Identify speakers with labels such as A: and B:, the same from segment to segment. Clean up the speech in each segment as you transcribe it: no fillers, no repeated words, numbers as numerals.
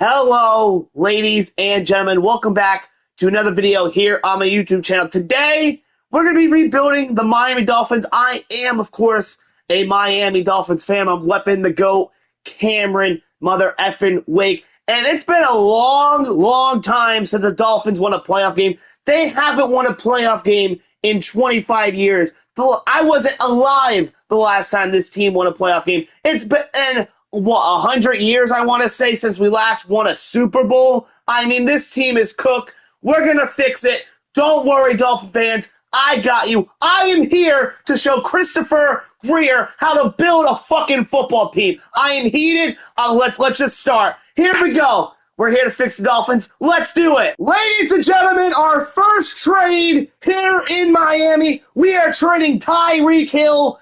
A: Hello, ladies and gentlemen. Welcome back to another video here on my YouTube channel. Today, we're going to be rebuilding the Miami Dolphins. I am, of course, a Miami Dolphins fan. I'm Weapon the GOAT, Cameron, mother effing Wake. And it's been a long time since the Dolphins won a playoff game. They haven't won a playoff game in 25 years. I wasn't alive the last time this team won a playoff game. It's been 100 years, I want to say, since we last won a Super Bowl. I mean, this team is cooked. We're going to fix it. Don't worry, Dolphin fans. I got you. I am here to show Christopher Greer how to build a fucking football team. I am heated. Let's just start. Here we go. We're here to fix the Dolphins. Let's do it. Ladies and gentlemen, our first trade here in Miami. We are trading Tyreek Hill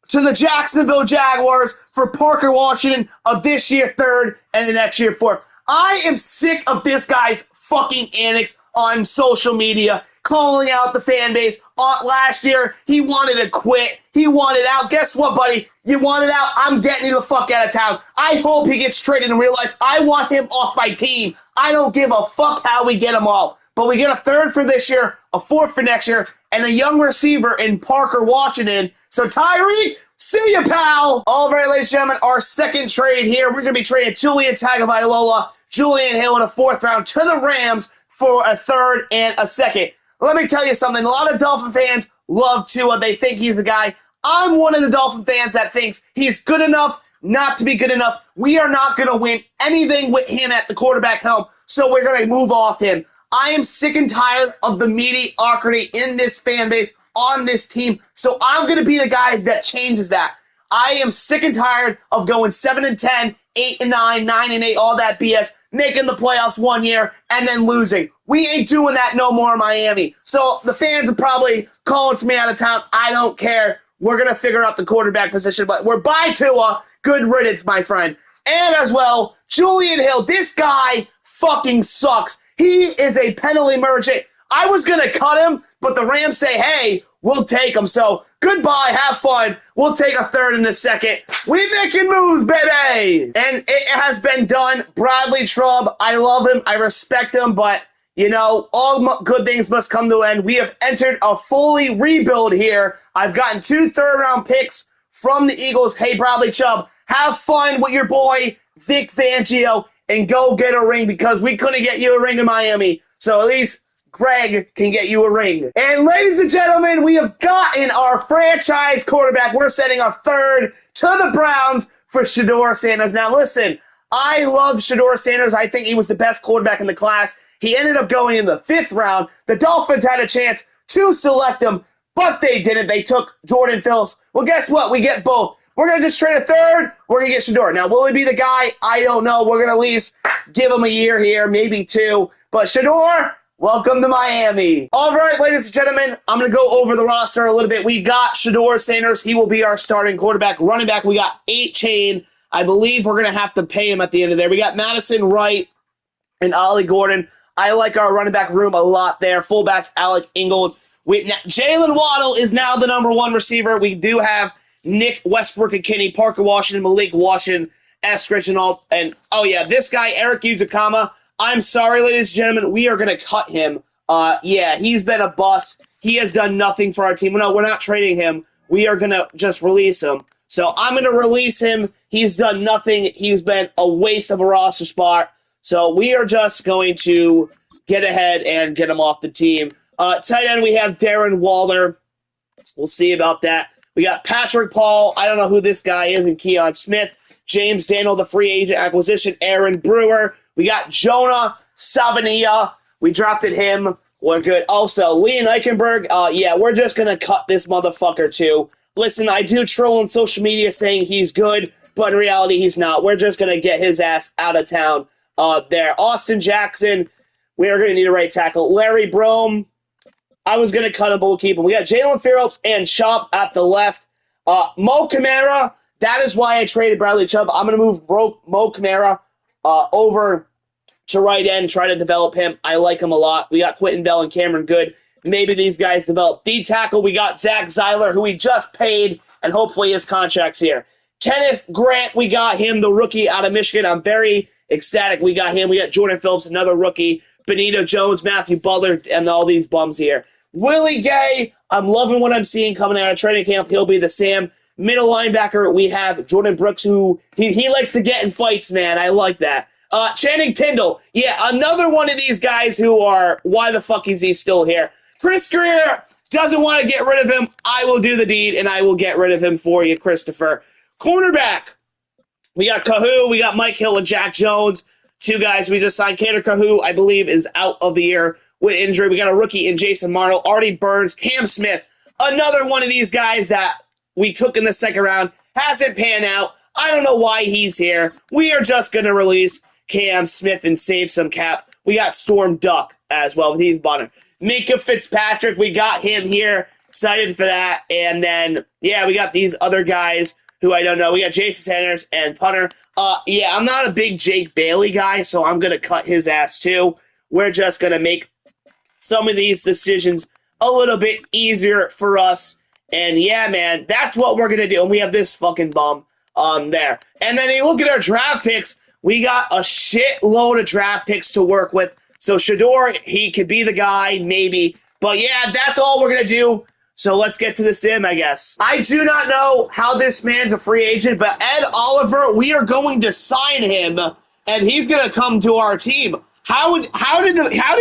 A: to the Jacksonville Jaguars for Parker Washington of this year third and the next year fourth. I am sick of this guy's fucking antics on social media, calling out the fan base. Last year, he wanted to quit. He wanted out. Guess what, buddy? You wanted out. I'm getting you the fuck out of town. I hope he gets traded in real life. I want him off my team. I don't give a fuck how we get him all. But we get a third for this year, a fourth for next year, and a young receiver in Parker Washington. So Tyreek, see ya, pal. All right, ladies and gentlemen, our second trade here. We're going to be trading Tua Tagovailoa, Julian Hill in a fourth round to the Rams for a third and a second. Let me tell you something. A lot of Dolphin fans love Tua. They think he's the guy. I'm one of the Dolphin fans that thinks he's good enough not to be good enough. We are not going to win anything with him at the quarterback helm, so we're going to move off him. I am sick and tired of the mediocrity in this fan base on this team, so I'm going to be the guy that changes that. I am sick and tired of going 7-10, 8-9, 9-8, all that BS, making the playoffs one year and then losing. We ain't doing that no more in Miami. So the fans are probably calling for me out of town. I don't care. We're going to figure out the quarterback position, but we're by Tua. Good riddance, my friend. And as well, Julian Hill, this guy fucking sucks. He is a penalty merchant. I was going to cut him, but the Rams say, hey, we'll take him. So goodbye, have fun. We'll take a third and a second. We making moves, baby. And it has been done. Bradley Chubb, I love him. I respect him, but, you know, all good things must come to an end. We have entered a fully rebuild here. I've gotten 2 third-round picks from the Eagles. Hey, Bradley Chubb, have fun with your boy, Vic Fangio, and go get a ring because we couldn't get you a ring in Miami. So at least Greg can get you a ring. And ladies and gentlemen, we have gotten our franchise quarterback. We're sending our third to the Browns for Shedeur Sanders. Now listen, I love Shedeur Sanders. I think he was the best quarterback in the class. He ended up going in the 5th round. The Dolphins had a chance to select him, but they didn't. They took Jordan Phillips. Well, guess what? We get both. We're going to just trade a third. We're going to get Shedeur. Now, will he be the guy? I don't know. We're going to at least give him a year here, maybe 2. But Shedeur, welcome to Miami. All right, ladies and gentlemen, I'm going to go over the roster a little bit. We got Shedeur Sanders. He will be our starting quarterback. Running back, we got 8 Chain. I believe we're going to have to pay him at the end of there. We got Madison Wright and Ollie Gordon. I like our running back room a lot there. Fullback, Alec Ingold. Jalen Waddle is now the number 1 receiver. We do have Nick Westbrook and Kenny, Parker Washington, Malik Washington, Eskridge, and all. And, oh, yeah, this guy, Eric Uzakama, I'm sorry, ladies and gentlemen, we are going to cut him. Yeah, he's been a bust. He has done nothing for our team. No, we're not trading him. We are going to just release him. So I'm going to release him. He's done nothing. He's been a waste of a roster spot. So we are just going to get ahead and get him off the team. Tight end, we have Darren Waller. We'll see about that. We got Patrick Paul. I don't know who this guy is, and Keon Smith. James Daniel, the free agent acquisition. Aaron Brewer. We got Jonah Savania. We drafted him. We're good. Also, Leon Eichenberg. Yeah, we're just going to cut this motherfucker, too. Listen, I do troll on social media saying he's good, but in reality, he's not. We're just going to get his ass out of town there. Austin Jackson. We are going to need a right tackle. Larry Brome. I was going to cut him, but we'll keep him. We got Jalen Phillips and Chop at the left. Mo Kamara, that is why I traded Bradley Chubb. I'm going to move Mo Kamara over to right end, try to develop him. I like him a lot. We got Quentin Bell and Cameron Good. Maybe these guys develop. D-tackle, we got Zach Zeiler, who we just paid, and hopefully his contract's here. Kenneth Grant, we got him, the rookie out of Michigan. I'm very ecstatic. We got him. We got Jordan Phillips, another rookie. Benito Jones, Matthew Butler, and all these bums here. Willie Gay, I'm loving what I'm seeing coming out of training camp. He'll be the Sam. Middle linebacker, we have Jordan Brooks, who he likes to get in fights, man. I like that. Channing Tindall, yeah, another one of these guys who are, why the fuck is he still here? Chris Greer doesn't want to get rid of him. I will do the deed, and I will get rid of him for you, Christopher. Cornerback, we got Kahoo, we got Mike Hill and Jack Jones. Two guys we just signed. Kader Kahoo, I believe, is out of the year with injury. We got a rookie in Jason Martle. Artie Burns, Cam Smith, another one of these guys that we took in the second round. Hasn't panned out. I don't know why he's here. We are just going to release Cam Smith and save some cap. We got Storm Duck as well with Heath Bonner. Minka Fitzpatrick, we got him here. Excited for that. And then, yeah, we got these other guys who I don't know. We got Jason Sanders and punter. Yeah, I'm not a big Jake Bailey guy, so I'm going to cut his ass too. We're just going to make some of these decisions a little bit easier for us. And yeah, man, that's what we're going to do. And we have this fucking bum there. And then you look at our draft picks. We got a shitload of draft picks to work with. So Shador, he could be the guy, maybe. But yeah, that's all we're going to do. So let's get to the sim, I guess. I do not know how this man's a free agent, but Ed Oliver, we are going to sign him, and he's going to come to our team. How did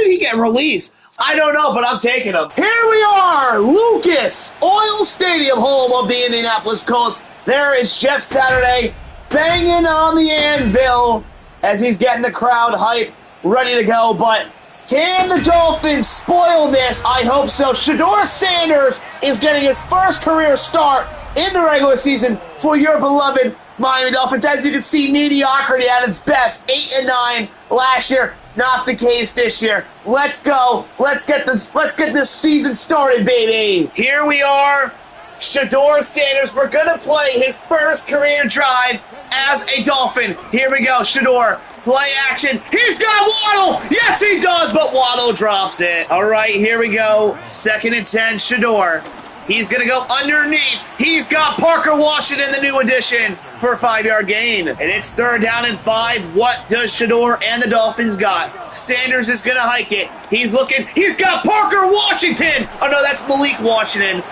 A: he get released? I don't know, but I'm taking him. Here we are, Lucas Oil Stadium, home of the Indianapolis Colts. There is Jeff Saturday banging on the anvil as he's getting the crowd hype, ready to go, but can the Dolphins spoil this? I hope so. Shador Sanders is getting his first career start in the regular season for your beloved Miami Dolphins. As you can see, mediocrity at its best. 8-9 last year. Not the case this year. Let's go. Let's get this season started, baby. Here we are. Shador Sanders. We're going to play his first career drive as a Dolphin. Here we go. Shador. Play action. He's got Waddle. Yes, he does, but Waddle drops it. All right, here we go. 2nd and 10, Shador. He's going to go underneath. He's got Parker Washington, the new addition, for a 5-yard gain. And it's 3rd down and 5. What does Shador and the Dolphins got? Sanders is going to hike it. He's looking. He's got Parker Washington. Oh, no, that's Malik Washington.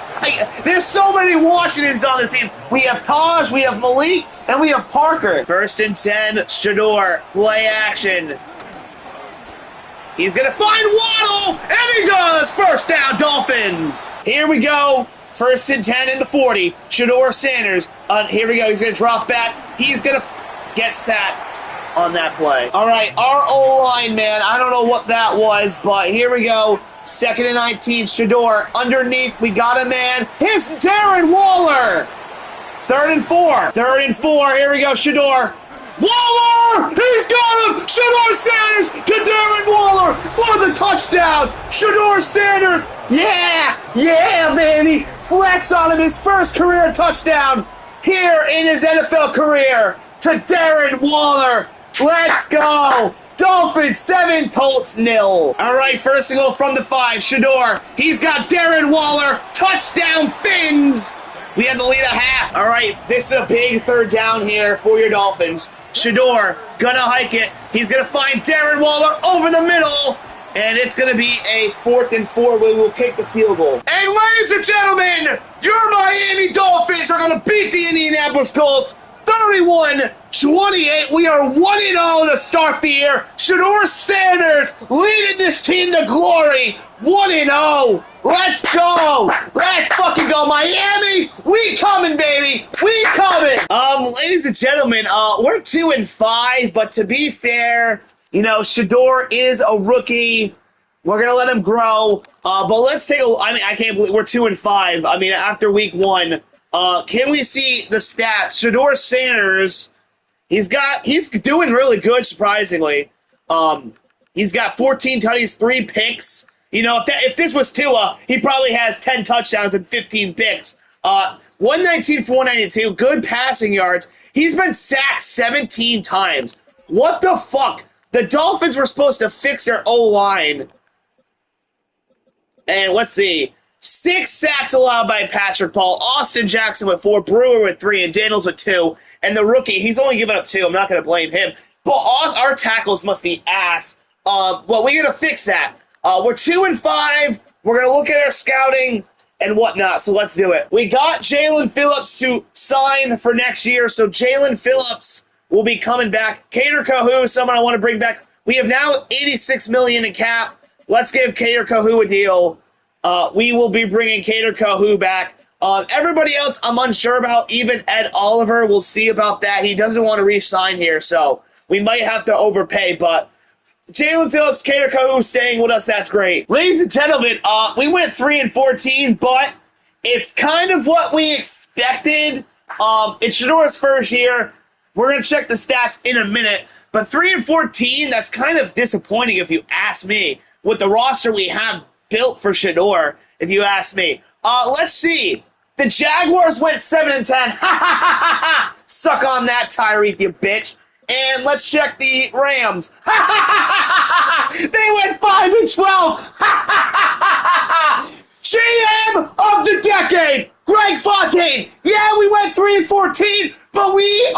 A: There's so many Washingtons on this team. We have Taj, we have Malik, and we have Parker. 1st and 10, Shador. Play action. He's going to find Waddle, and he does! 1st down, Dolphins. Here we go. 1st and 10 in the 40. Shador Sanders. Here we go. He's going to drop back. He's going to get sacked on that play. All right, our O-line, man. I don't know what that was, but here we go. 2nd and 19, Shador. Underneath, we got a man. Here's Darren Waller. 3rd and 4. 3rd and 4. Here we go, Shador. Waller! He's got him! Shador Sanders to Darren Waller for the touchdown! Shador Sanders! Yeah! Yeah, baby! Flex on him, his first career touchdown here in his NFL career to Darren Waller. Let's go! Dolphins 7, Colts 0. All right, first and goal from the 5. Shador. He's got Darren Waller. Touchdown, Fins! We have the lead at half. All right, this is a big 3rd down here for your Dolphins. Shador gonna hike it. He's gonna find Darren Waller over the middle, and it's gonna be a 4th and 4 where we'll kick the field goal. And ladies and gentlemen, your Miami Dolphins are gonna beat the Indianapolis Colts 31-28. We are 1-0 to start the year. Shador Sanders leading this team to glory. 1-0. Let's go. Let's fucking go, Miami. We coming, baby. We coming. Ladies and gentlemen, we're 2-5, but to be fair, you know, Shador is a rookie. We're gonna let him grow. But let's take a. I mean, I can't believe we're 2-5. I mean, after week 1. Can we see the stats? Shador Sanders, he's doing really good, surprisingly. He's got 14 tutties, 3 picks. You know, if this was Tua, he probably has 10 touchdowns and 15 picks. 119 for 192, good passing yards. He's been sacked 17 times. What the fuck? The Dolphins were supposed to fix their O-line. And let's see. 6 sacks allowed by Patrick Paul. Austin Jackson with 4. Brewer with 3. And Daniels with 2. And the rookie, he's only given up 2. I'm not going to blame him. But our tackles must be ass. Well, we're going to fix that. We're 2-5. We're going to look at our scouting and whatnot, so let's do it. We got Jalen Phillips to sign for next year, so Jalen Phillips will be coming back. Cater Kahu, someone I want to bring back. We have now $86 million in cap. Let's give Cater Kahu a deal. We will be bringing Cater Kahu back. Everybody else I'm unsure about, even Ed Oliver. We'll see about that. He doesn't want to re-sign here, so we might have to overpay, but Jalen Phillips, Cater Kahu staying with us. That's great. Ladies and gentlemen, we went 3-14, but it's kind of what we expected. It's Shadora's first year. We're going to check the stats in a minute, but 3-14, that's kind of disappointing if you ask me, with the roster we have built for Shador, if you ask me. Let's see. The Jaguars went 7-10. Suck on that, Tyreek, you bitch. And let's check the Rams. They went 5-12. GM of the decade, Greg Fontaine. Yeah, we went 3-14, but we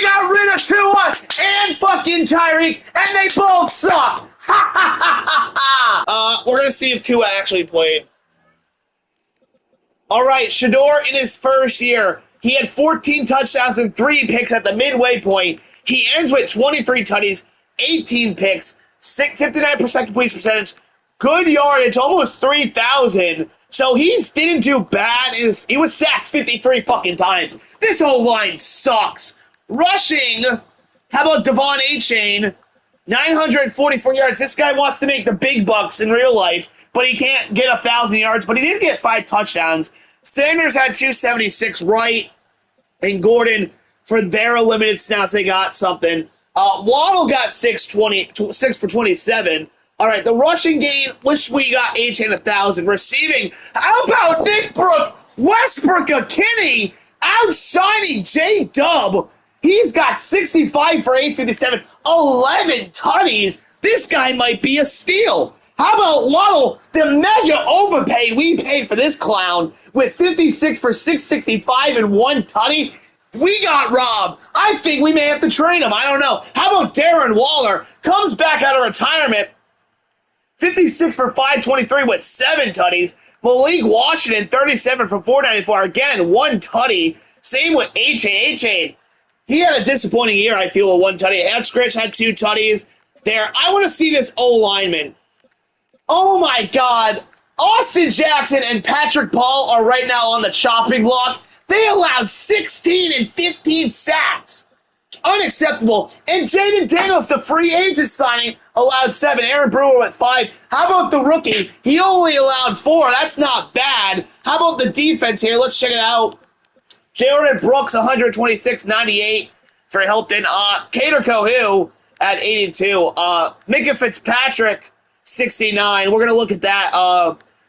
A: got rid of Tua and fucking Tyreek, and they both suck. We're gonna see if Tua actually played. All right, Shador in his first year, he had 14 touchdowns and 3 picks at the midway point. He ends with 23 tutties, 18 picks, 59% completion percentage, good yardage, almost 3,000. So he didn't do bad. He was sacked 53 fucking times. This whole line sucks. Rushing, how about Devon A-Chain? 944 yards. This guy wants to make the big bucks in real life, but he can't get 1,000 yards. But he did get 5 touchdowns. Sanders had 276, Wright and Gordon for their limited snaps. They got something. Waddle got 6 for 27. All right, the rushing game, wish we got A-Chain 1,000. Receiving, how about Nick Westbrook-Ikhine outshining J-Dub? He's got 65 for 857, 11 tutties. This guy might be a steal. How about Waddle, the mega overpay we paid for this clown with 56 for 665 and 1 tutty? We got robbed. I think we may have to trade him. I don't know. How about Darren Waller? Comes back out of retirement. 56 for 523 with 7 tutties. Malik Washington, 37 for 494. Again, 1 tutty. Same with A-Chain. A-Chain, he had a disappointing year, I feel, with 1 tutty. Scritch had 2 tutties there. I want to see this O-lineman. Oh, my God. Austin Jackson and Patrick Paul are right now on the chopping block. They allowed 16 and 15 sacks. Unacceptable. And Jaden Daniels, the free agent signing, allowed 7. Aaron Brewer with 5. How about the rookie? He only allowed 4. That's not bad. How about the defense here? Let's check it out. Jared Brooks, 126.98 for Hilton. Cater Kahu at 82. Micah Fitzpatrick, 69. We're going to look at that.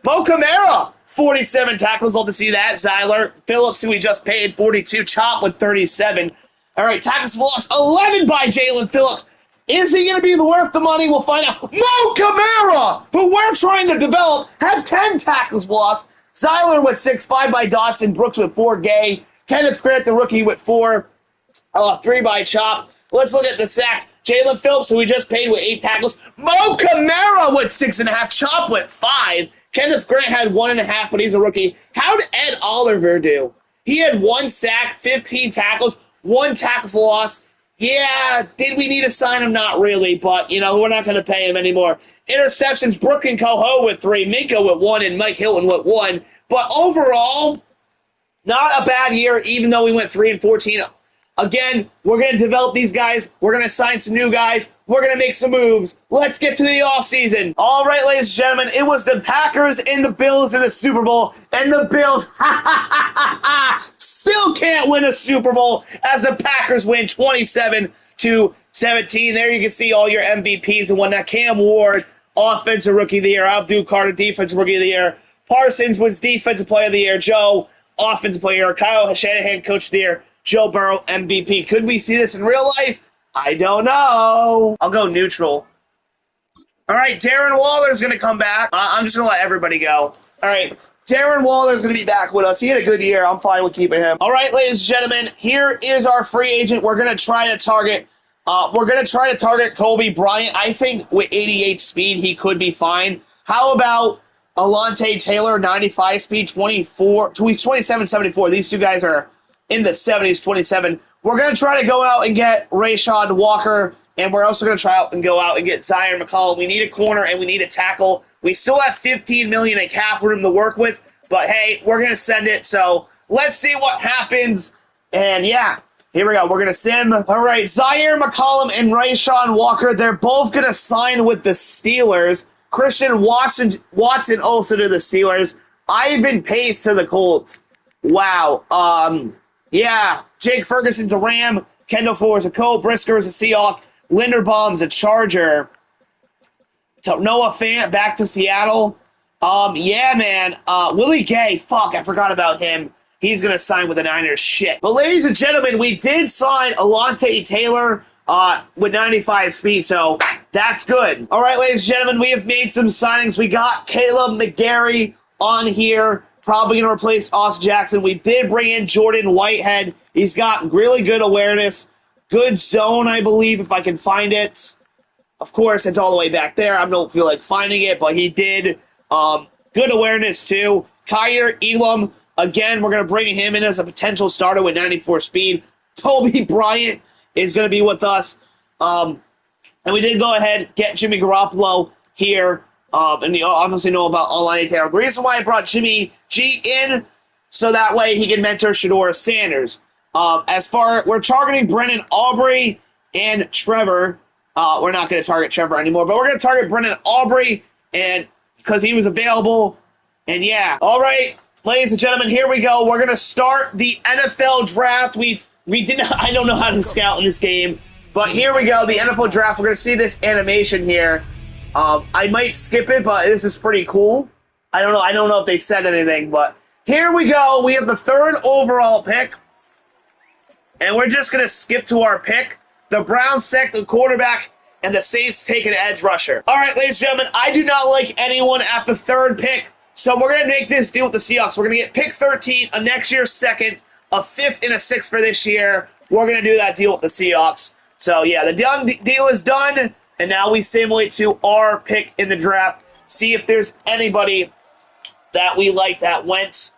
A: Mo Camara, 47 tackles. Love to see that. Zyler Phillips, who we just paid, 42. Chop with 37. All right, tackles for loss, 11 by Jalen Phillips. Is he going to be worth the money? We'll find out. Mo Camara, who we're trying to develop, had 10 tackles for loss. Zyler with 6, 5 by Dotson. Brooks with 4. Gay. Kenneth Grant, the rookie, with 4. 3 by Chop. Let's look at the sacks. Jalen Phillips, who we just paid, with 8 tackles. Mo Camara with 6.5. Chop with 5. Kenneth Grant had 1.5, but he's a rookie. How did Ed Oliver do? He had 1 sack, 15 tackles, 1 tackle for loss. Yeah, did we need to sign him? Not really, but, we're not going to pay him anymore. Interceptions, Brooke and Coho with 3, Minka with 1, and Mike Hilton with 1. But overall, not a bad year, even though we went 3-14. Again, we're going to develop these guys. We're going to sign some new guys. We're going to make some moves. Let's get to the offseason. All right, ladies and gentlemen, it was the Packers and the Bills in the Super Bowl, and the Bills still can't win a Super Bowl as the Packers win 27-17. There you can see all your MVPs and whatnot. Cam Ward, Offensive Rookie of the Year. Abdul Carter, Defensive Rookie of the Year. Parsons wins Defensive Player of the Year. Joe, Offensive Player of the Year. Kyle Shanahan, Coach of the Year. Joe Burrow, MVP. Could we see this in real life? I don't know. I'll go neutral. All right, Darren Waller's going to come back. I'm just going to let everybody go. All right, Darren Waller's going to be back with us. He had a good year. I'm fine with keeping him. All right, ladies and gentlemen, here is our free agent. We're going to try to target We're going to try to target Kobe Bryant. I think with 88 speed, he could be fine. How about Alontae Taylor, 95 speed, 27, 74. These two guys are in the 70s, 27. We're going to try to go out and get Rayshad Walker, and we're also going to try out and go out and get Zaire McCollum. We need a corner, and we need a tackle. We still have $15 million in cap room to work with, but hey, we're going to send it. So let's see what happens. And yeah, here we go. We're going to sim. All right, Zaire McCollum and Rayshad Walker, they're both going to sign with the Steelers. Christian Watson also to the Steelers. Ivan Pace to the Colts. Wow. Yeah. Jake Ferguson's a Ram. Kendall Fuller's a Colt. Brisker is a Seahawk. Linderbaum's a Charger. Noah Fant back to Seattle. Yeah, man. Willie Gay. Fuck, I forgot about him. He's going to sign with the Niners. Shit. But ladies and gentlemen, we did sign Alontae Taylor with 95 speed, so that's good. All right, ladies and gentlemen, we have made some signings. We got Caleb McGarry on here, probably going to replace Austin Jackson. We did bring in Jordan Whitehead. He's got really good awareness, good zone, I believe, if I can find it. Of course, it's all the way back there. I don't feel like finding it, but he did. Good awareness, too. Kyer Elam, again, we're going to bring him in as a potential starter with 94 speed. Kobe Bryant is going to be with us. And we did go ahead and get Jimmy Garoppolo here. And you obviously know about Alontae Taylor. The reason why I brought Jimmy G in, so that way he can mentor Shedeur Sanders. We're targeting Brennan Aubrey and Trevor. We're not going to target Trevor anymore, but we're going to target Brennan Aubrey, and because he was available. And yeah. All right, ladies and gentlemen, here we go. We're going to start the NFL draft. I don't know how to scout in this game, but here we go, the NFL draft. We're going to see this animation here. I might skip it, but this is pretty cool. I don't know if they said anything, but here we go. We have the 3rd overall pick, and we're just going to skip to our pick. The Browns select the quarterback, and the Saints take an edge rusher. All right, ladies and gentlemen, I do not like anyone at the 3rd pick, so we're going to make this deal with the Seahawks. We're going to get pick 13, a next year's 2nd, a 5th, and a 6th for this year. We're going to do that deal with the Seahawks. So, yeah, the deal is done, and now we simulate to our pick in the draft, see if there's anybody that we like that went.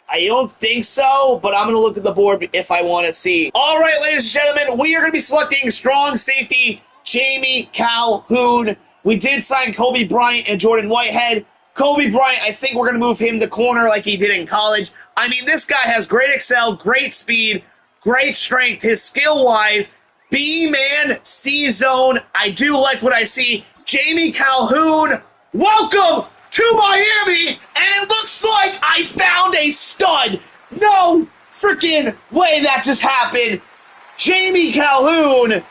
A: I don't think so, but I'm going to look at the board if I want to see. All right, ladies and gentlemen, we are going to be selecting strong safety Jamie Calhoun. We did sign Kobe Bryant and Jordan Whitehead. Kobe Bryant, I think we're going to move him to corner like he did in college. I mean, this guy has great excel, great speed, great strength. His skill-wise, B-man, C-zone. I do like what I see. Jamie Calhoun, welcome to Miami, and it looks like I found a stud. No freaking way that just happened. Jamie Calhoun,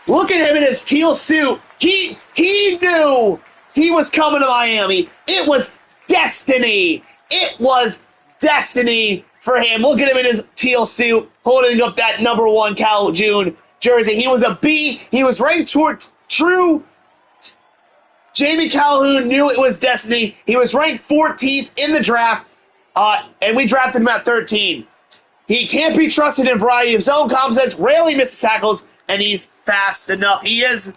A: look at him in his teal suit. He knew he was coming to Miami. It was destiny. It was destiny for him. Look at him in his teal suit, holding up that #1 Cal June jersey. He was a B. He was ranked true. Jamie Calhoun knew it was destiny. He was ranked 14th in the draft, and we drafted him at 13. He can't be trusted in a variety of zone concepts, rarely misses tackles, and he's fast enough. He has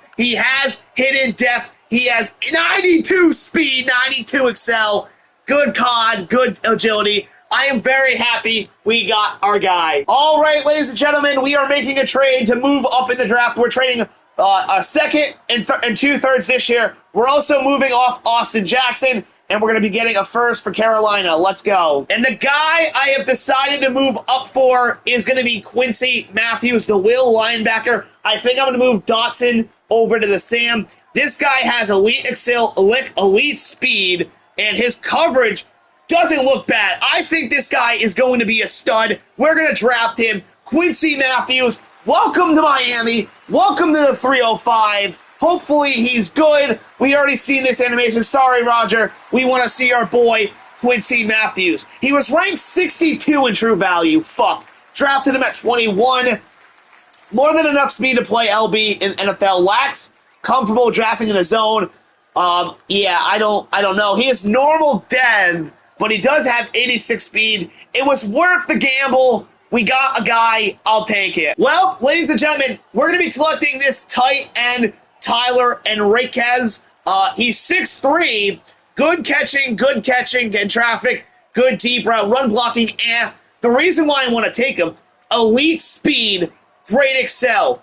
A: hidden depth. He has 92 speed, 92 excel, good COD, good agility. I am very happy we got our guy. All right, ladies and gentlemen, we are making a trade to move up in the draft. We're trading a 2nd and 2/3 this year. We're also moving off Austin Jackson, and we're going to be getting a 1st for Carolina. Let's go. And the guy I have decided to move up for is going to be Quincy Matthews, the will linebacker. I think I'm going to move Dotson over to the Sam. This guy has elite excel, elite speed, and his coverage doesn't look bad. I think this guy is going to be a stud. We're going to draft him. Quincy Matthews, welcome to Miami. Welcome to the 305. Hopefully he's good. We already seen this animation. Sorry, Roger. We want to see our boy, Quincy Matthews. He was ranked 62 in true value. Fuck. Drafted him at 21. More than enough speed to play LB in NFL. Lacks comfortable drafting in the zone. Yeah, I don't know. He is normal dev, but he does have 86 speed. It was worth the gamble, We got a guy, I'll take it. Well, ladies and gentlemen, we're going to be selecting this tight end, Tyler Enriquez. He's 6'3", good catching, in traffic, good deep route, run blocking, The reason why I want to take him, elite speed, great excel.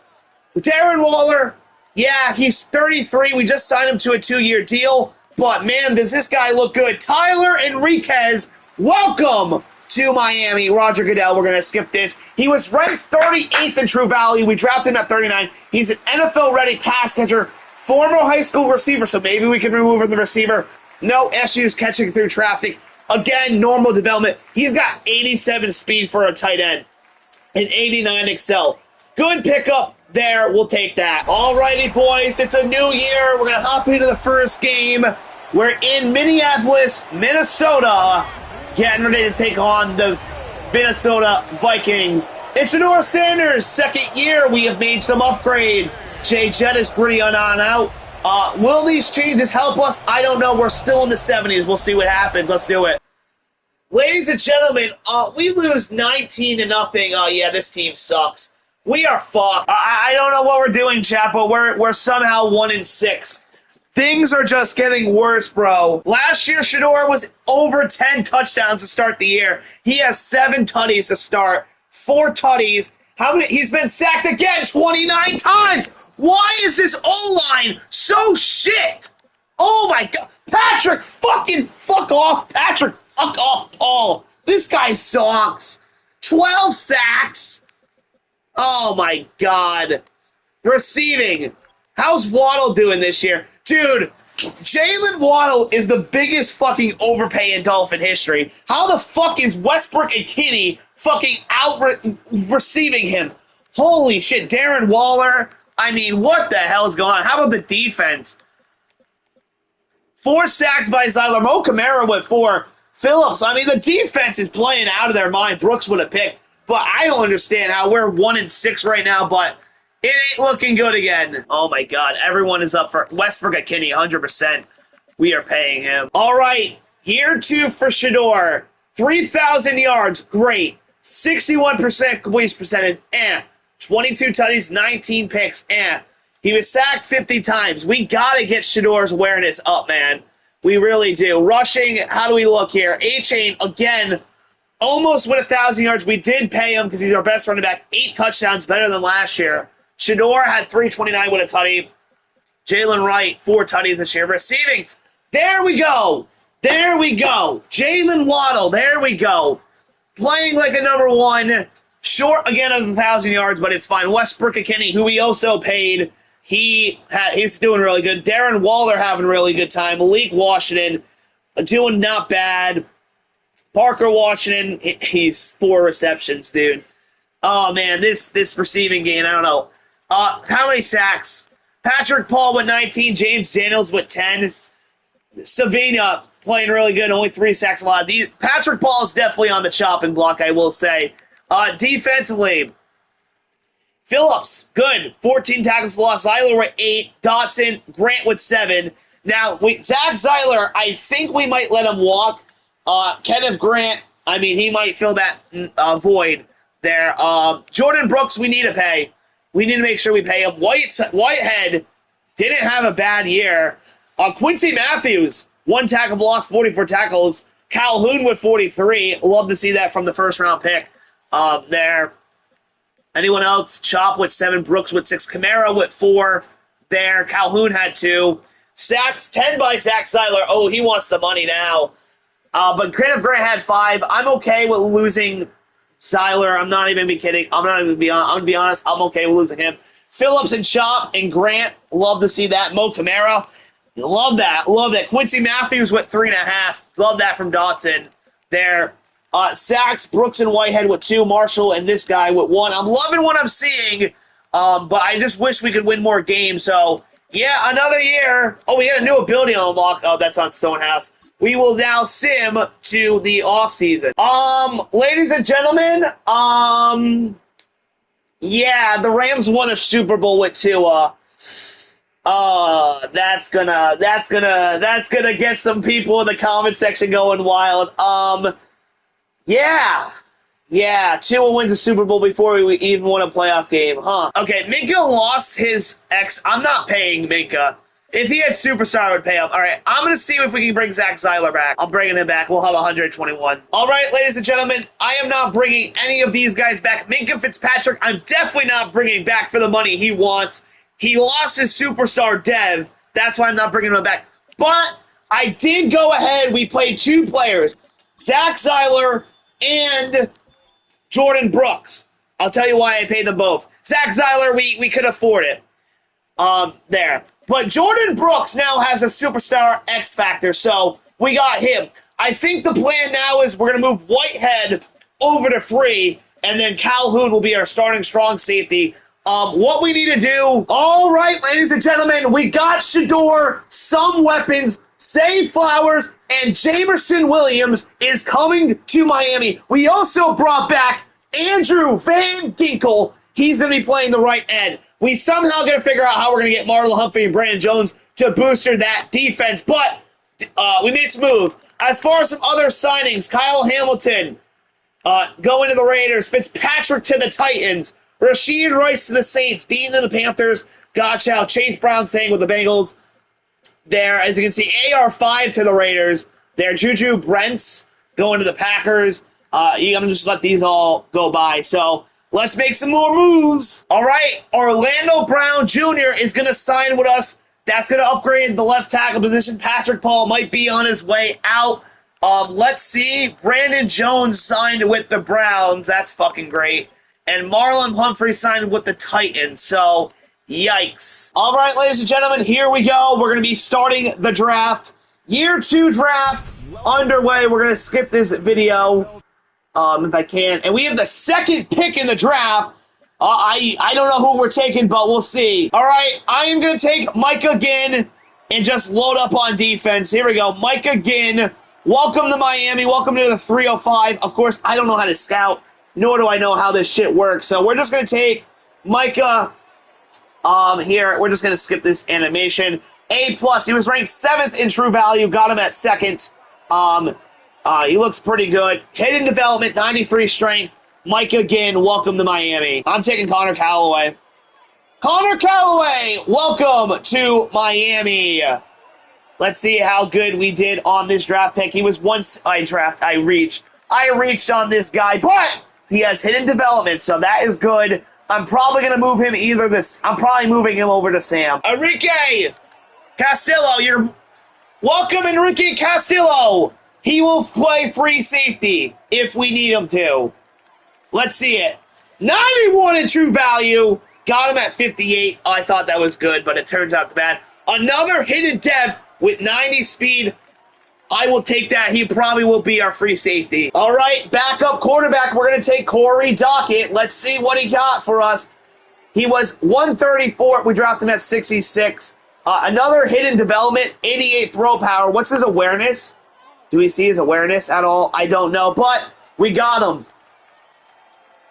A: Darren Waller, yeah, he's 33. We just signed him to a 2-year deal. But, man, does this guy look good. Tyler Enriquez, welcome to Miami. Roger Goodell, we're going to skip this. He was ranked 38th in True Value. We drafted him at 39. He's an NFL-ready pass catcher, former high school receiver, so maybe we can remove him the receiver. No issues catching through traffic. Again, normal development. He's got 87 speed for a tight end and 89 excel. Good pickup there. We'll take that. Alrighty, boys. It's a new year. We're going to hop into the first game. We're in Minneapolis, Minnesota, getting ready to take on the Minnesota Vikings. It's Shedeur Sanders' second year. We have made some upgrades. Jay Jett is pretty on out. Will these changes help us? I don't know. We're still in the 70s. We'll see what happens. Let's do it. Ladies and gentlemen, we lose 19-0. Yeah, this team sucks. We are fucked. I don't know what we're doing, chat, but we're somehow 1-6. Things are just getting worse, bro. Last year, Shedeur was over 10 touchdowns to start the year. He has 7 tutties to start, 4 tutties. How many? He's been sacked again 29 times. Why is this O-line so shit? Oh my God. Patrick, fuck off. Patrick, fuck off, Paul. This guy sucks. 12 sacks. Oh my God. Receiving. How's Waddle doing this year? Dude, Jalen Waddle is the biggest fucking overpay in Dolphin history. How the fuck is Westbrook and Kinney fucking receiving him? Holy shit, Darren Waller. I mean, what the hell is going on? How about the defense? 4 sacks by Zyler. Mo Kamara with 4. Phillips, I mean, the defense is playing out of their mind. Brooks would have picked. But I don't understand how we're 1-6 right now, but it ain't looking good again. Oh, my God. Everyone is up for Westbrook at Kinney, 100%. We are paying him. All right. Year 2 for Shedeur. 3,000 yards. Great. 61% completion percentage. 22 tutties, 19 picks. He was sacked 50 times. We got to get Shedeur's awareness up, man. We really do. Rushing, how do we look here? A-Chain, again, almost with 1,000 yards. We did pay him because he's our best running back. 8 touchdowns, better than last year. Shedeur had 329 with a tutty. Jalen Wright, 4 tutties this year. Receiving, there we go. There we go. Jalen Waddle, there we go. Playing like a number 1. Short again of 1,000 yards, but it's fine. Westbrook Kenny, who we also paid, he's doing really good. Darren Waller having a really good time. Malik Washington doing not bad. Parker Washington, he's 4 receptions, dude. Oh man, this receiving game, I don't know. How many sacks? Patrick Paul with 19, James Daniels with 10. Savina playing really good, only 3 sacks a lot. Patrick Paul is definitely on the chopping block, I will say. Defensively, Phillips, good. 14 tackles for loss. Zyler with 8. Dotson, Grant with 7. Now, Zach Zyler, I think we might let him walk. Kenneth Grant, I mean, he might fill that void there. Jordan Brooks, we need to pay. We need to make sure we pay him. Whitehead didn't have a bad year. Quincy Matthews, 1 tackle for loss, 44 tackles. Calhoun with 43. Love to see that from the first-round pick there. Anyone else? Chop with 7. Brooks with 6. Kamara with 4 there. Calhoun had 2. Sacks, 10 by Zach Zyler. Oh, he wants the money now. But Kenneth Grant had 5. I'm okay with losing Zyler. I'm not even be kidding. I'm going to be honest. I'm okay with losing him. Phillips and Chop and Grant. Love to see that. Mo Kamara. Love that. Love that. Quincy Matthews with 3.5. Love that from Dotson there. Sacks, Brooks and Whitehead with 2. Marshall and this guy with 1. I'm loving what I'm seeing. But I just wish we could win more games. So, yeah, another year. Oh, we got a new ability on unlock. Oh, that's on Stonehouse. We will now sim to the offseason. Ladies and gentlemen, yeah, the Rams won a Super Bowl with Tua. That's gonna get some people in the comment section going wild. Yeah. Yeah, Tua wins a Super Bowl before we even won a playoff game, huh? Okay, Minka lost his ex. I'm not paying Minka. If he had Superstar, I would pay him. All right, I'm going to see if we can bring Zach Zeiler back. I'm bringing him back. We'll have 121. All right, ladies and gentlemen, I am not bringing any of these guys back. Minka Fitzpatrick, I'm definitely not bringing back for the money he wants. He lost his Superstar Dev. That's why I'm not bringing him back. But I did go ahead. We played two players, Zach Zeiler and Jordan Brooks. I'll tell you why I paid them both. Zach Zeiler, we could afford it. There. But Jordan Brooks now has a Superstar X Factor, so we got him. I think the plan now is we're going to move Whitehead over to free, and then Calhoun will be our starting strong safety. What we need to do, all right, ladies and gentlemen, we got Shador, some weapons, Zay Flowers, and Jamerson Williams is coming to Miami. We also brought back Andrew Van Ginkel. He's going to be playing the right end. We somehow got to figure out how we're going to get Marlon Humphrey and Brandon Jones to booster that defense, but we made some move. As far as some other signings, Kyle Hamilton going to the Raiders, Fitzpatrick to the Titans, Rashid Rice to the Saints, Dean to the Panthers, Gotcha, Chase Brown staying with the Bengals. There, as you can see, AR5 to the Raiders. There, Juju Brents going to the Packers. I'm going to just let these all go by. So let's make some more moves. All right, Orlando Brown Jr. is going to sign with us. That's going to upgrade the left tackle position. Patrick Paul might be on his way out. Let's see. Brandon Jones signed with the Browns. That's fucking great. And Marlon Humphrey signed with the Titans. So, yikes. All right, ladies and gentlemen, here we go. We're going to be starting the draft. Year 2 draft underway. We're going to skip this video if I can. And we have the second pick in the draft. I don't know who we're taking, but we'll see. All right, I am going to take Micah Ginn and just load up on defense. Here we go. Micah Ginn, welcome to Miami. Welcome to the 305. Of course, I don't know how to scout, nor do I know how this shit works. So we're just going to take Micah here. We're just going to skip this animation. A+. He was ranked 7th in true value. Got him at 2nd. He looks pretty good. Hidden development, 93 strength. Mike again, welcome to Miami. I'm taking Connor Callaway. Connor Callaway, welcome to Miami. Let's see how good we did on this draft pick. He was once I reached on this guy, but he has hidden development, so that is good. I'm probably going to move him I'm probably moving him over to Sam. Enrique Castillo, you're welcome, Enrique Castillo. He will play free safety if we need him to. Let's see it. 91 in true value. Got him at 58. Oh, I thought that was good, but it turns out bad. Another hidden dev with 90 speed. I will take that. He probably will be our free safety. All right, backup quarterback. We're going to take Corey Dockett. Let's see what he got for us. He was 134. We dropped him at 66. Another hidden development, 88 throw power. What's his awareness? Do we see his awareness at all? I don't know, but we got him.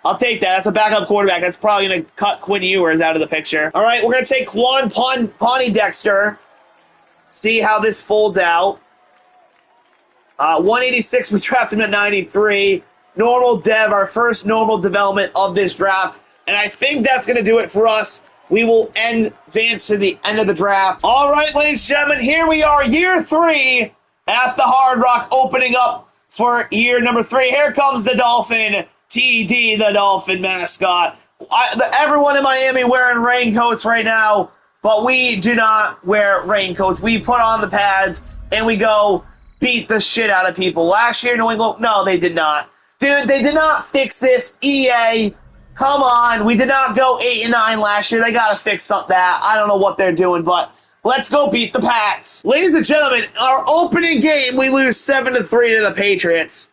A: I'll take that. That's a backup quarterback. That's probably going to cut Quinn Ewers out of the picture. All right, we're going to take Quan Pawnee Dexter. See how this folds out. 186, we drafted him at 93. Normal dev, our first normal development of this draft. And I think that's going to do it for us. We will advance to the end of the draft. All right, ladies and gentlemen, here we are, year 3 at the Hard Rock, opening up for year number 3. Here comes the Dolphin, TD, the Dolphin mascot. Everyone in Miami wearing raincoats right now, but we do not wear raincoats. We put on the pads, and we go beat the shit out of people. Last year, New England, no, they did not. Dude, they did not fix this. EA, come on. We did not go 8-9 last year. They got to fix that. I don't know what they're doing, but let's go beat the Pats. Ladies and gentlemen, our opening game, we lose 7-3 to the Patriots.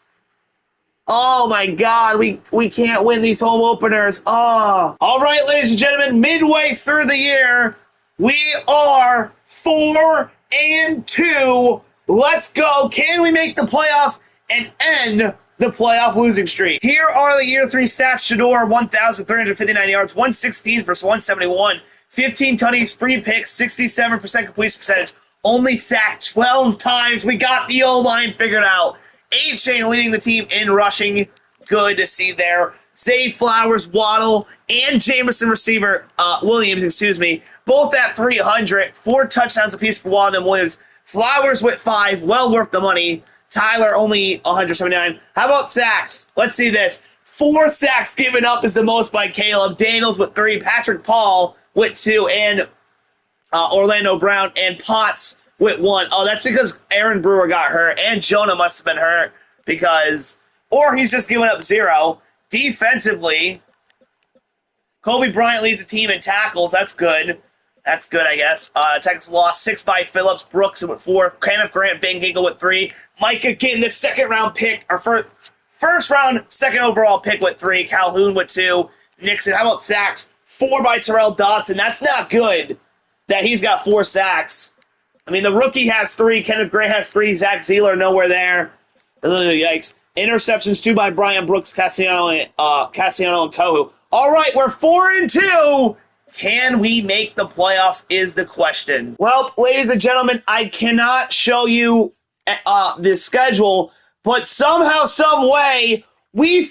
A: Oh, my God. We can't win these home openers. Oh. All right, ladies and gentlemen, midway through the year, we are 4-2. Let's go. Can we make the playoffs and end the playoff losing streak? Here are the year 3 stats. Shador, 1,359 yards, 116 for 171, 15 tutties, 3 picks, 67% completion percentage, only sacked 12 times. We got the O-line figured out. A-Chain leading the team in rushing, good to see there. Zay Flowers, Waddle, and Jameson receiver, Williams, excuse me, both at 300. 4 touchdowns apiece for Waddle and Williams. Flowers with 5, well worth the money. Tyler only 179. How about sacks? Let's see this. 4 sacks given up is the most by Caleb. Daniels with 3, Patrick Paul with 2, and Orlando Brown and Potts with 1. Oh, that's because Aaron Brewer got hurt, and Jonah must have been hurt because, or he's just giving up 0. Defensively, Kobe Bryant leads the team in tackles. That's good. That's good, I guess. Texas lost 6 by Phillips. Brooks with 4. Kenneth Grant, Ben Gingle with 3. Mike again, the second-round pick, or first-round, second overall pick with 3. Calhoun with 2. Nixon, how about sacks? 4 by Terrell Dodson. That's not good that he's got 4 sacks. I mean, the rookie has 3. Kenneth Grant has 3. Zach Zeeler, nowhere there. Yikes. Interceptions, 2 by Brian Brooks, Cassiano, and Kohu. All right, we're 4-2. Can we make the playoffs is the question. Well, ladies and gentlemen, I cannot show you the schedule, but somehow, some way, we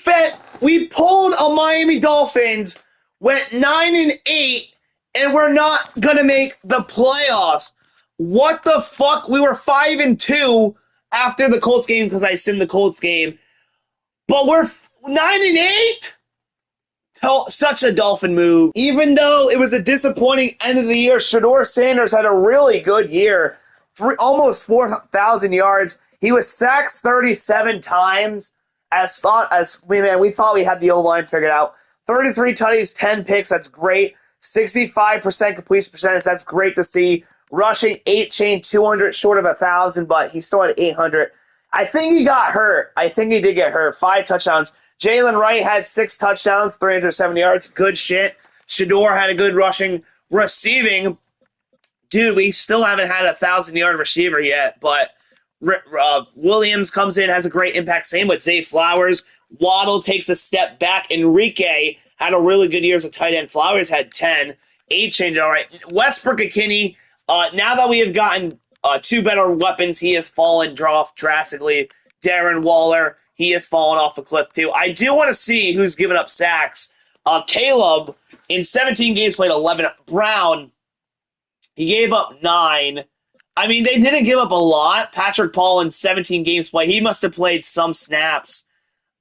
A: pulled a Miami Dolphins, went 9-8, and we're not going to make the playoffs. What the fuck? We were 5-2 after the Colts game because I simmed the Colts game. But we're 9-8? Such a Dolphin move. Even though it was a disappointing end of the year, Shedeur Sanders had a really good year. Almost 4,000 yards. He was sacked 37 times. We thought we had the O-line figured out. 33 tutties, 10 picks. That's great. 65% completion percentage. That's great to see. Rushing 8 chain, 200 short of 1,000, but he still had 800. I think he got hurt. I think he did get hurt. 5 touchdowns. Jalen Wright had 6 touchdowns, 370 yards. Good shit. Shedeur had a good rushing. Receiving, dude, we still haven't had a 1,000-yard receiver yet, but Williams comes in, has a great impact. Same with Zay Flowers. Waddle takes a step back. Enrique had a really good year as a tight end. Flowers had 10. 8 changed all right. Westbrook McKinney, now that we have gotten 2 better weapons, he has fallen off drastically. Darren Waller, he has fallen off a cliff too. I do want to see who's given up sacks. Caleb, in 17 games, played 11. Brown, he gave up 9. I mean, they didn't give up a lot. Patrick Paul, in 17 games played, he must have played some snaps.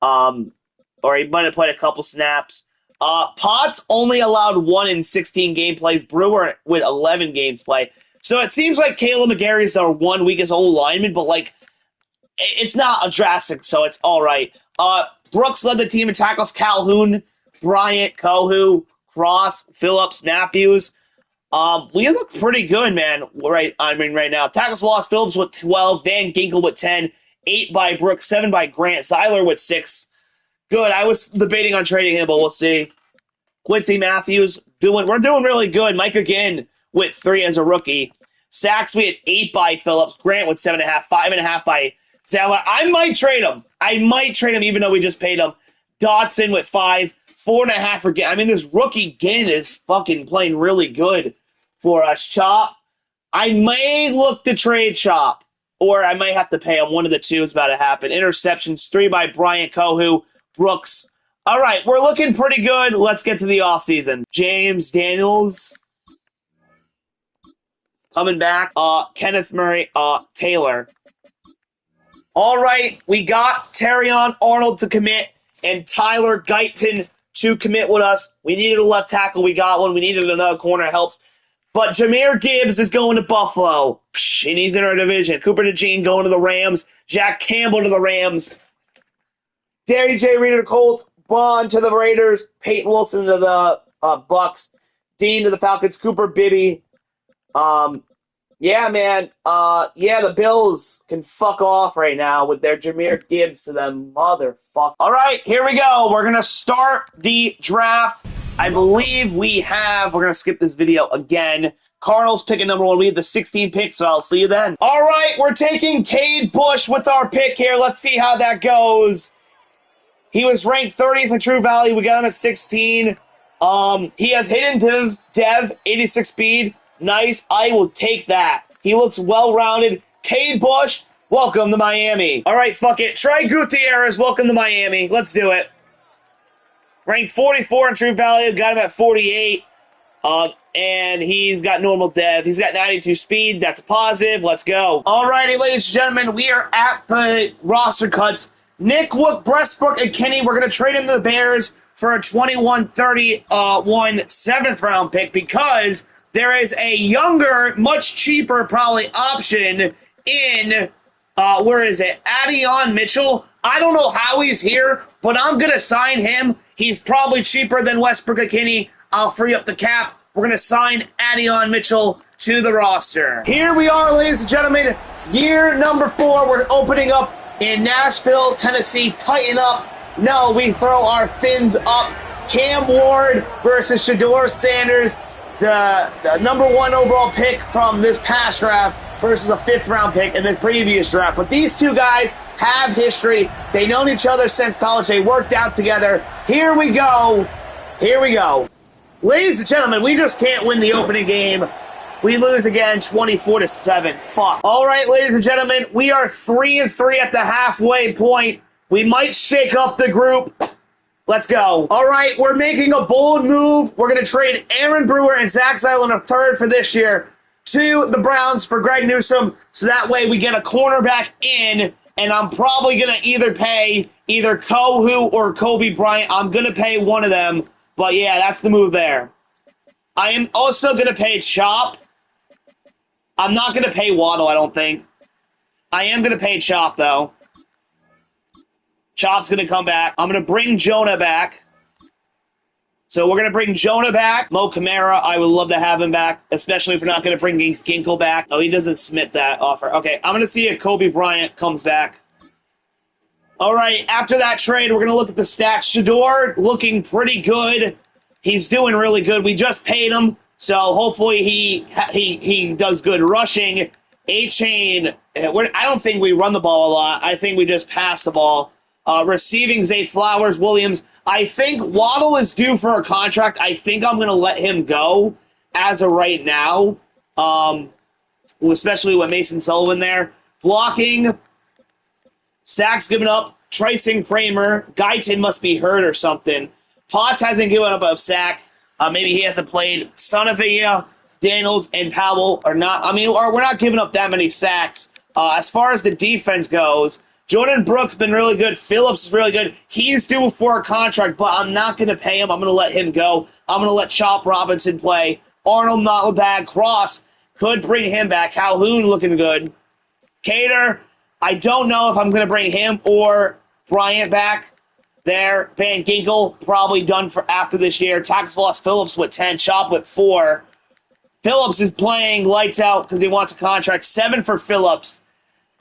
A: Or he might have played a couple snaps. Potts only allowed 1 in 16 game plays. Brewer with 11 games played. So it seems like Caleb McGarry is our 1 weakest old lineman, but like, it's not a drastic, so it's all right. Brooks led the team in tackles. Calhoun, Bryant, Kohu, Cross, Phillips, Matthews. We look pretty good, man. Right now. Tackles lost. Phillips with 12. Van Ginkel with 10. 8 by Brooks. 7 by Grant. Zeiler with 6. Good. I was debating on trading him, but we'll see. Quincy Matthews we're doing really good. Mike again with 3 as a rookie. Sacks, we had 8 by Phillips. Grant with 7.5. 5.5 by Zeiler. I might trade him, even though we just paid him. Dotson with 5. 4.5 for Ginn. I mean, this rookie Ginn is fucking playing really good for us. Chop. I may look to trade Chop, or I might have to pay him. One of the two is about to happen. Interceptions, 3 by Bryant, Kohu, Brooks. All right, we're looking pretty good. Let's get to the offseason. James Daniels coming back. Kenneth Murray, Taylor. All right, we got Terrion Arnold to commit and Tyler Guyton to commit with us. We needed a left tackle. We got one. We needed another corner. It helps. But Jahmyr Gibbs is going to Buffalo, and he's in our division. Cooper DeJean going to the Rams. Jack Campbell to the Rams. Derry J. Reed to the Colts. Bond to the Raiders. Peyton Wilson to the Bucks. Dean to the Falcons. Cooper Bibby. Yeah, man. The Bills can fuck off right now with their Jahmyr Gibbs to them motherfucker. All right, here we go. We're going to start the draft. I believe we're going to skip this video again. Cardinals picking number 1. We have the 16th pick, so I'll see you then. All right, we're taking Cade Bush with our pick here. Let's see how that goes. He was ranked 30th in True Value. We got him at 16. He has hidden Dev, 86 speed. Nice. I will take that. He looks well-rounded. Cade Bush, Welcome to Miami. All right, fuck it. Trey Gutierrez, welcome to Miami. Let's do it. Ranked 44 in True Value, got him at 48. And he's got normal dev. He's got 92 speed. That's a positive. Let's go. All righty, ladies and gentlemen, we are at the roster cuts. Nick Wook, Westbrook, and Kenny, we're going to trade him to the Bears for a 21-31 7th-round pick because there is a younger, much cheaper probably option in, where is it? Adionne Mitchell. I don't know how he's here, but I'm going to sign him. He's probably cheaper than Westbrook and Kenny. I'll free up the cap. We're going to sign Adionne Mitchell to the roster. Here we are, ladies and gentlemen. Year number 4. We're opening up in Nashville, Tennessee. Tighten up. No, we throw our fins up. Cam Ward versus Shedeur Sanders, the number 1 overall pick from this past draft versus a 5th-round pick in the previous draft. But these two guys have history. They've known each other since college. They worked out together. Here we go. Here we go. Ladies and gentlemen, we just can't win the opening game. We lose again, 24-7. Fuck. All right, ladies and gentlemen, we are 3-3 at the halfway point. We might shake up the group. Let's go. All right, we're making a bold move. We're going to trade Aaron Brewer and Zach Zeile a 3rd for this year to the Browns for Greg Newsome, so that way we get a cornerback in, and I'm probably going to either pay either Kohu or Kobe Bryant. I'm going to pay one of them. But yeah, that's the move there. I am also going to pay Chop. I'm not going to pay Waddle, I don't think. I am going to pay Chop, though. Chop's going to come back. I'm going to bring Jonah back. So we're going to bring Jonah back. Mo Kamara, I would love to have him back, especially if we're not going to bring Ginkle back. Oh, he doesn't submit that offer. Okay, I'm going to see if Kobe Bryant comes back. All right, after that trade, we're going to look at the stats. Shedeur looking pretty good. He's doing really good. We just paid him, so hopefully he does good rushing. A-Chain, I don't think we run the ball a lot. I think we just pass the ball. Receiving, Zay Flowers, Williams. I think Waddle is due for a contract. I think I'm going to let him go as of right now, especially with Mason Sullivan there. Blocking. Sacks given up. Tricing Kramer. Guyton must be hurt or something. Potts hasn't given up a sack. Maybe he hasn't played. Sonavia, Daniels, and Powell are not. We're not giving up that many sacks. As far as the defense goes, Jordan Brooks been really good. Phillips is really good. He's due for a contract, but I'm not going to pay him. I'm going to let him go. I'm going to let Chop Robinson play. Arnold not bad. Cross could bring him back. Calhoun looking good. Cater. I don't know if I'm going to bring him or Bryant back there. Van Ginkel, probably done for after this year. Tax lost Phillips with 10, Chop with 4. Phillips is playing lights out because he wants a contract. 7 for Phillips.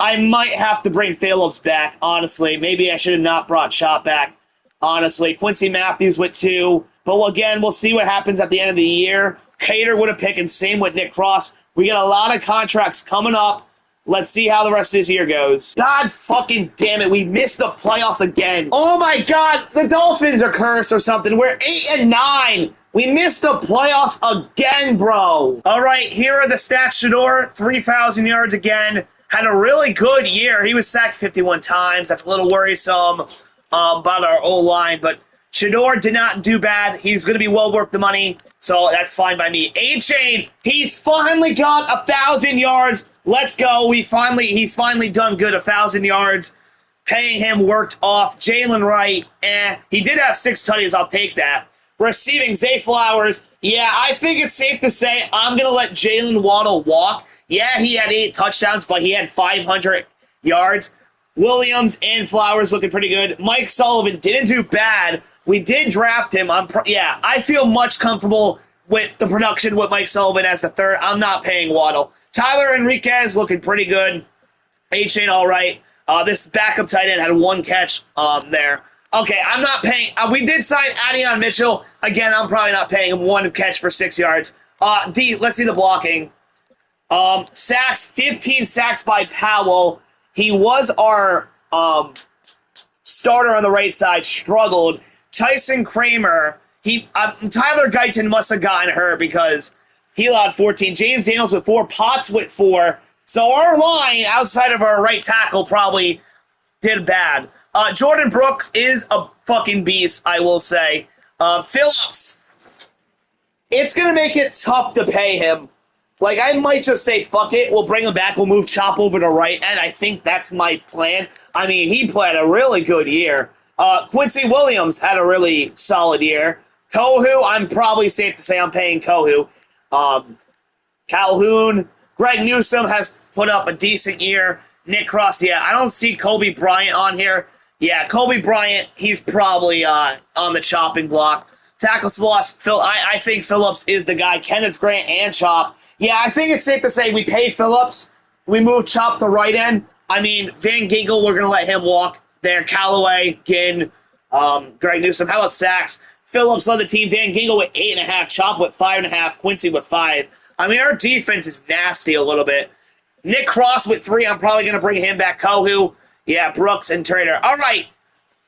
A: I might have to bring Phillips back, honestly. Maybe I should have not brought Chop back, honestly. Quincy Matthews with 2. But again, we'll see what happens at the end of the year. Cater would have picked, and same with Nick Cross. We got a lot of contracts coming up. Let's see how the rest of this year goes. God fucking damn it, we missed the playoffs again. Oh my God, the Dolphins are cursed or something. We're 8-9. We missed the playoffs again, bro. All right, here are the stats. Shedeur, 3,000 yards again. Had a really good year. He was sacked 51 times. That's a little worrisome about our O-line, but Shedeur did not do bad. He's going to be well worth the money, so that's fine by me. A-Chain, he's finally got 1,000 yards. Let's go. He's finally done good. 1,000 yards. Paying him worked off. Jalen Wright, he did have 6 tutties. I'll take that. Receiving, Zay Flowers. Yeah, I think it's safe to say I'm going to let Jalen Waddle walk. Yeah, he had 8 touchdowns, but he had 500 yards. Williams and Flowers looking pretty good. Mike Sullivan didn't do bad. We did draft him. I feel much comfortable with the production with Mike Sullivan as the 3rd. I'm not paying Waddle. Tyler Enriquez looking pretty good. A-Chain all right. This backup tight end had 1 catch there. Okay, I'm not paying. We did sign Adionne Mitchell. Again, I'm probably not paying him 1 catch for 6 yards. Let's see the blocking. Sacks, 15 sacks by Powell. He was our starter on the right side, struggled. Tyson Kramer, Tyler Guyton must have gotten hurt because he allowed 14. James Daniels with 4, Potts with 4. So our line, outside of our right tackle, probably did bad. Jordan Brooks is a fucking beast, I will say. Phillips, it's going to make it tough to pay him. Like, I might just say, fuck it, we'll bring him back, we'll move Chop over to right end. I think that's my plan. I mean, he played a really good year. Quincy Williams had a really solid year. Kohu, I'm probably safe to say I'm paying Kohu. Calhoun, Greg Newsome has put up a decent year. Nick Cross, yeah, I don't see Kobe Bryant on here. Yeah, Kobe Bryant, he's probably on the chopping block. Tackles for loss, I think Phillips is the guy. Kenneth Grant and Chop. Yeah, I think it's safe to say we paid Phillips. We moved Chop to right end. I mean, Van Ginkel, we're going to let him walk there. Callaway, Ginn, Greg Newsome. How about sacks? Phillips led the team. Van Ginkel with 8.5. Chop with 5.5. Quincy with 5. I mean, our defense is nasty a little bit. Nick Cross with 3. I'm probably going to bring him back. Kohu. Yeah, Brooks and Trader. All right.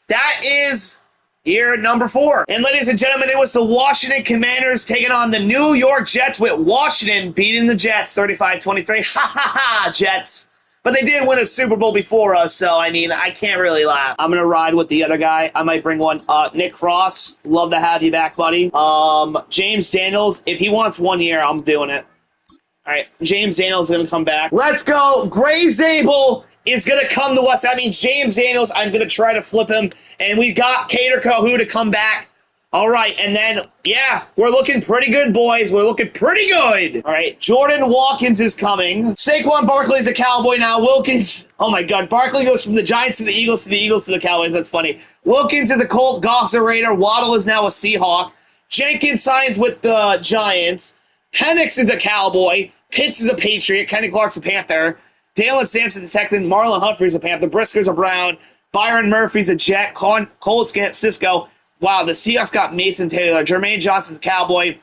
A: That is year number 4. And ladies and gentlemen, it was the Washington Commanders taking on the New York Jets, with Washington beating the Jets 35-23. Ha ha ha, Jets. But they did win a Super Bowl before us, so, I mean, I can't really laugh. I'm going to ride with the other guy. I might bring one. Nick Cross, love to have you back, buddy. James Daniels, if he wants 1 year, I'm doing it. All right, James Daniels is going to come back. Let's go. Gray Zabel is going to come to us. That means James Daniels, I'm going to try to flip him. And we've got Cater Kohu to come back. All right, and then, yeah, we're looking pretty good, boys. We're looking pretty good. All right, Jordan Watkins is coming. Saquon Barkley's a Cowboy now. Wilkins, oh my God, Barkley goes from the Giants to the Eagles to the Eagles to the Cowboys. That's funny. Wilkins is a Colt. Goff's a Raider. Waddle is now a Seahawk. Jenkins signs with the Giants. Penix is a Cowboy. Pitts is a Patriot. Kenny Clark's a Panther. Dalen Sampson's a Texan. Marlon Humphrey's a Panther. Brisker's a Brown. Byron Murphy's a Jet. Cole Cisco. Wow, the Seahawks got Mason Taylor. Jermaine Johnson's a Cowboy.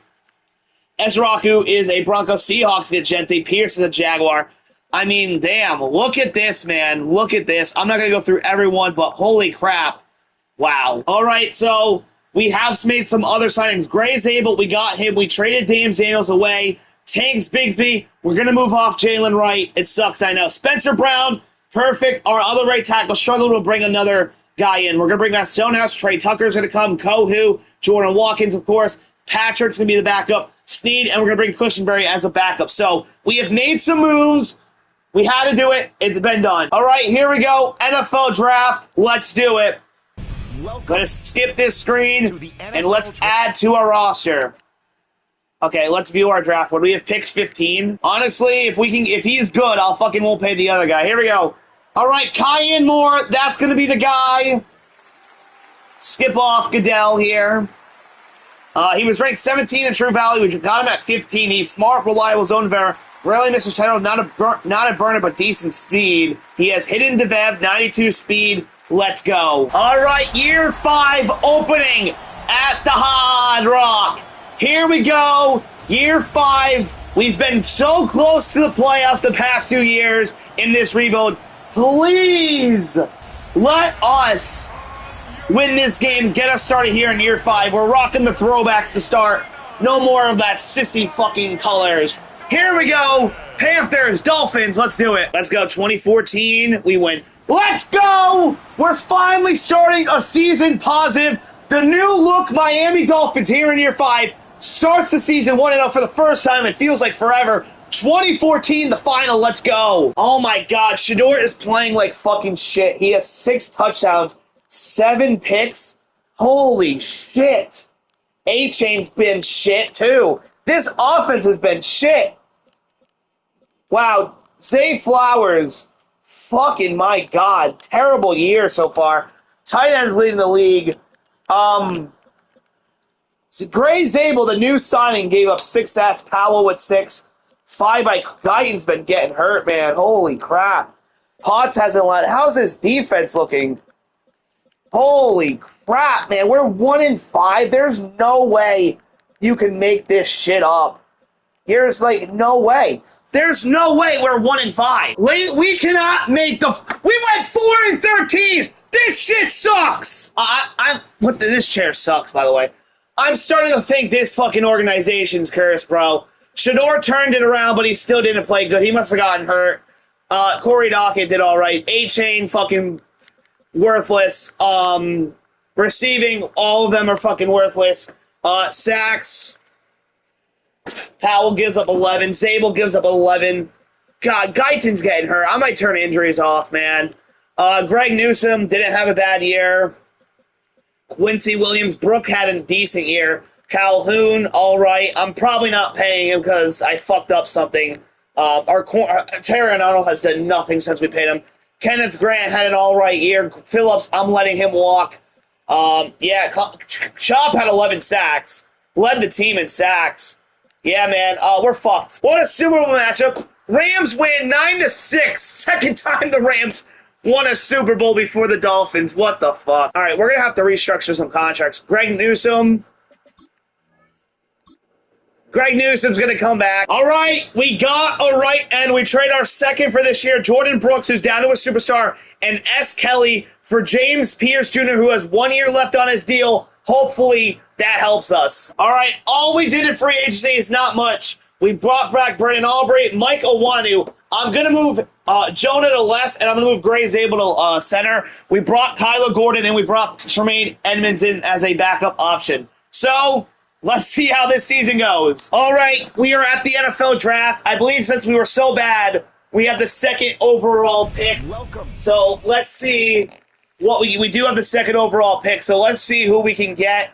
A: Ezraku is a Broncos. Seahawks get Gente. Pierce is a Jaguar. I mean, damn, look at this, man. Look at this. I'm not going to go through everyone, but holy crap. Wow. All right, so we have made some other signings. Gray Zabel, we got him. We traded James Daniels away. Tanks Bigsby, we're going to move off Jalen Wright. It sucks, I know. Spencer Brown, perfect. Our other right tackle struggled to bring another guy in. We're going to bring back Stonehouse. Trey Tucker's going to come. Kohu. Jordan Watkins, of course. Patrick's going to be the backup. Snead, and we're going to bring Cushenberry as a backup. So we have made some moves. We had to do it. It's been done. All right, here we go. NFL draft. Let's do it. Going to skip this screen, and let's add to our roster. Okay, let's view our draft. What do we have? Pick 15. Honestly, if he's good, I'll fucking won't pay the other guy. Here we go. All right, Kyan Moore. That's going to be the guy. Skip off Goodell here. He was ranked 17 in True Value. We got him at 15. He's smart, reliable, zone bearer. Rarely misses title. Not a burner, but decent speed. He has hidden DeVev, 92 speed. Let's go. All right, year 5 opening at the Hard Rock. Here we go, year 5. We've been so close to the playoffs the past 2 years in this rebuild. Please let us win this game, get us started here in year 5. We're rocking the throwbacks to start. No more of that sissy fucking colors. Here we go, Panthers, Dolphins, let's do it. Let's go, 2014, we win. Let's go! We're finally starting a season positive. The new look Miami Dolphins here in year 5. Starts the season 1-0 for the first time. It feels like forever. 2014, the final. Let's go. Oh, my God. Shedeur is playing like fucking shit. He has 6 touchdowns, 7 picks. Holy shit. A-Chain's been shit, too. This offense has been shit. Wow. Zay Flowers. Fucking my God. Terrible year so far. Tight ends leading the league. Gray Zabel, the new signing, gave up 6 sats. Powell with 6. 5 by Guyton's been getting hurt, man. Holy crap. Potts hasn't let. How's his defense looking? Holy crap, man. We're 1-5. There's no way you can make this shit up. There's like no way. There's no way we're 1-5. We cannot make the. We went 4-13. This shit sucks. This chair sucks, by the way. I'm starting to think this fucking organization's cursed, bro. Shador turned it around, but he still didn't play good. He must have gotten hurt. Corey Dockett did all right. A-Chain, fucking worthless. Receiving, all of them are fucking worthless. Sacks, Powell gives up 11. Zabel gives up 11. God, Guyton's getting hurt. I might turn injuries off, man. Greg Newsome didn't have a bad year. Quincy Williams, Brooke had a decent year. Calhoun, all right. I'm probably not paying him because I fucked up something. Terry Arnold has done nothing since we paid him. Kenneth Grant had an all right year. Phillips, I'm letting him walk. Chop had 11 sacks. Led the team in sacks. Yeah, man, we're fucked. What a Super Bowl matchup. Rams win 9-6. Second time the Rams won a Super Bowl before the Dolphins. What the fuck? All right, we're going to have to restructure some contracts. Greg Newsome. Greg Newsome's going to come back. All right, we got a right end. We trade our second for this year, Jordan Brooks, who's down to a superstar, and S. Kelly for James Pierce Jr., who has 1 year left on his deal. Hopefully, that helps us. All right, all we did in free agency is not much. We brought back Brendan Albright, Mike Owanu. I'm going to move Jonah to left, and I'm going to move Gray Zabel to center. We brought Kyler Gordon, and we brought Tremaine Edmonds in as a backup option. So, let's see how this season goes. All right, we are at the NFL draft. I believe since we were so bad, we have the second overall pick.
B: Welcome.
A: So let's see what we do have the second overall pick. So let's see who we can get.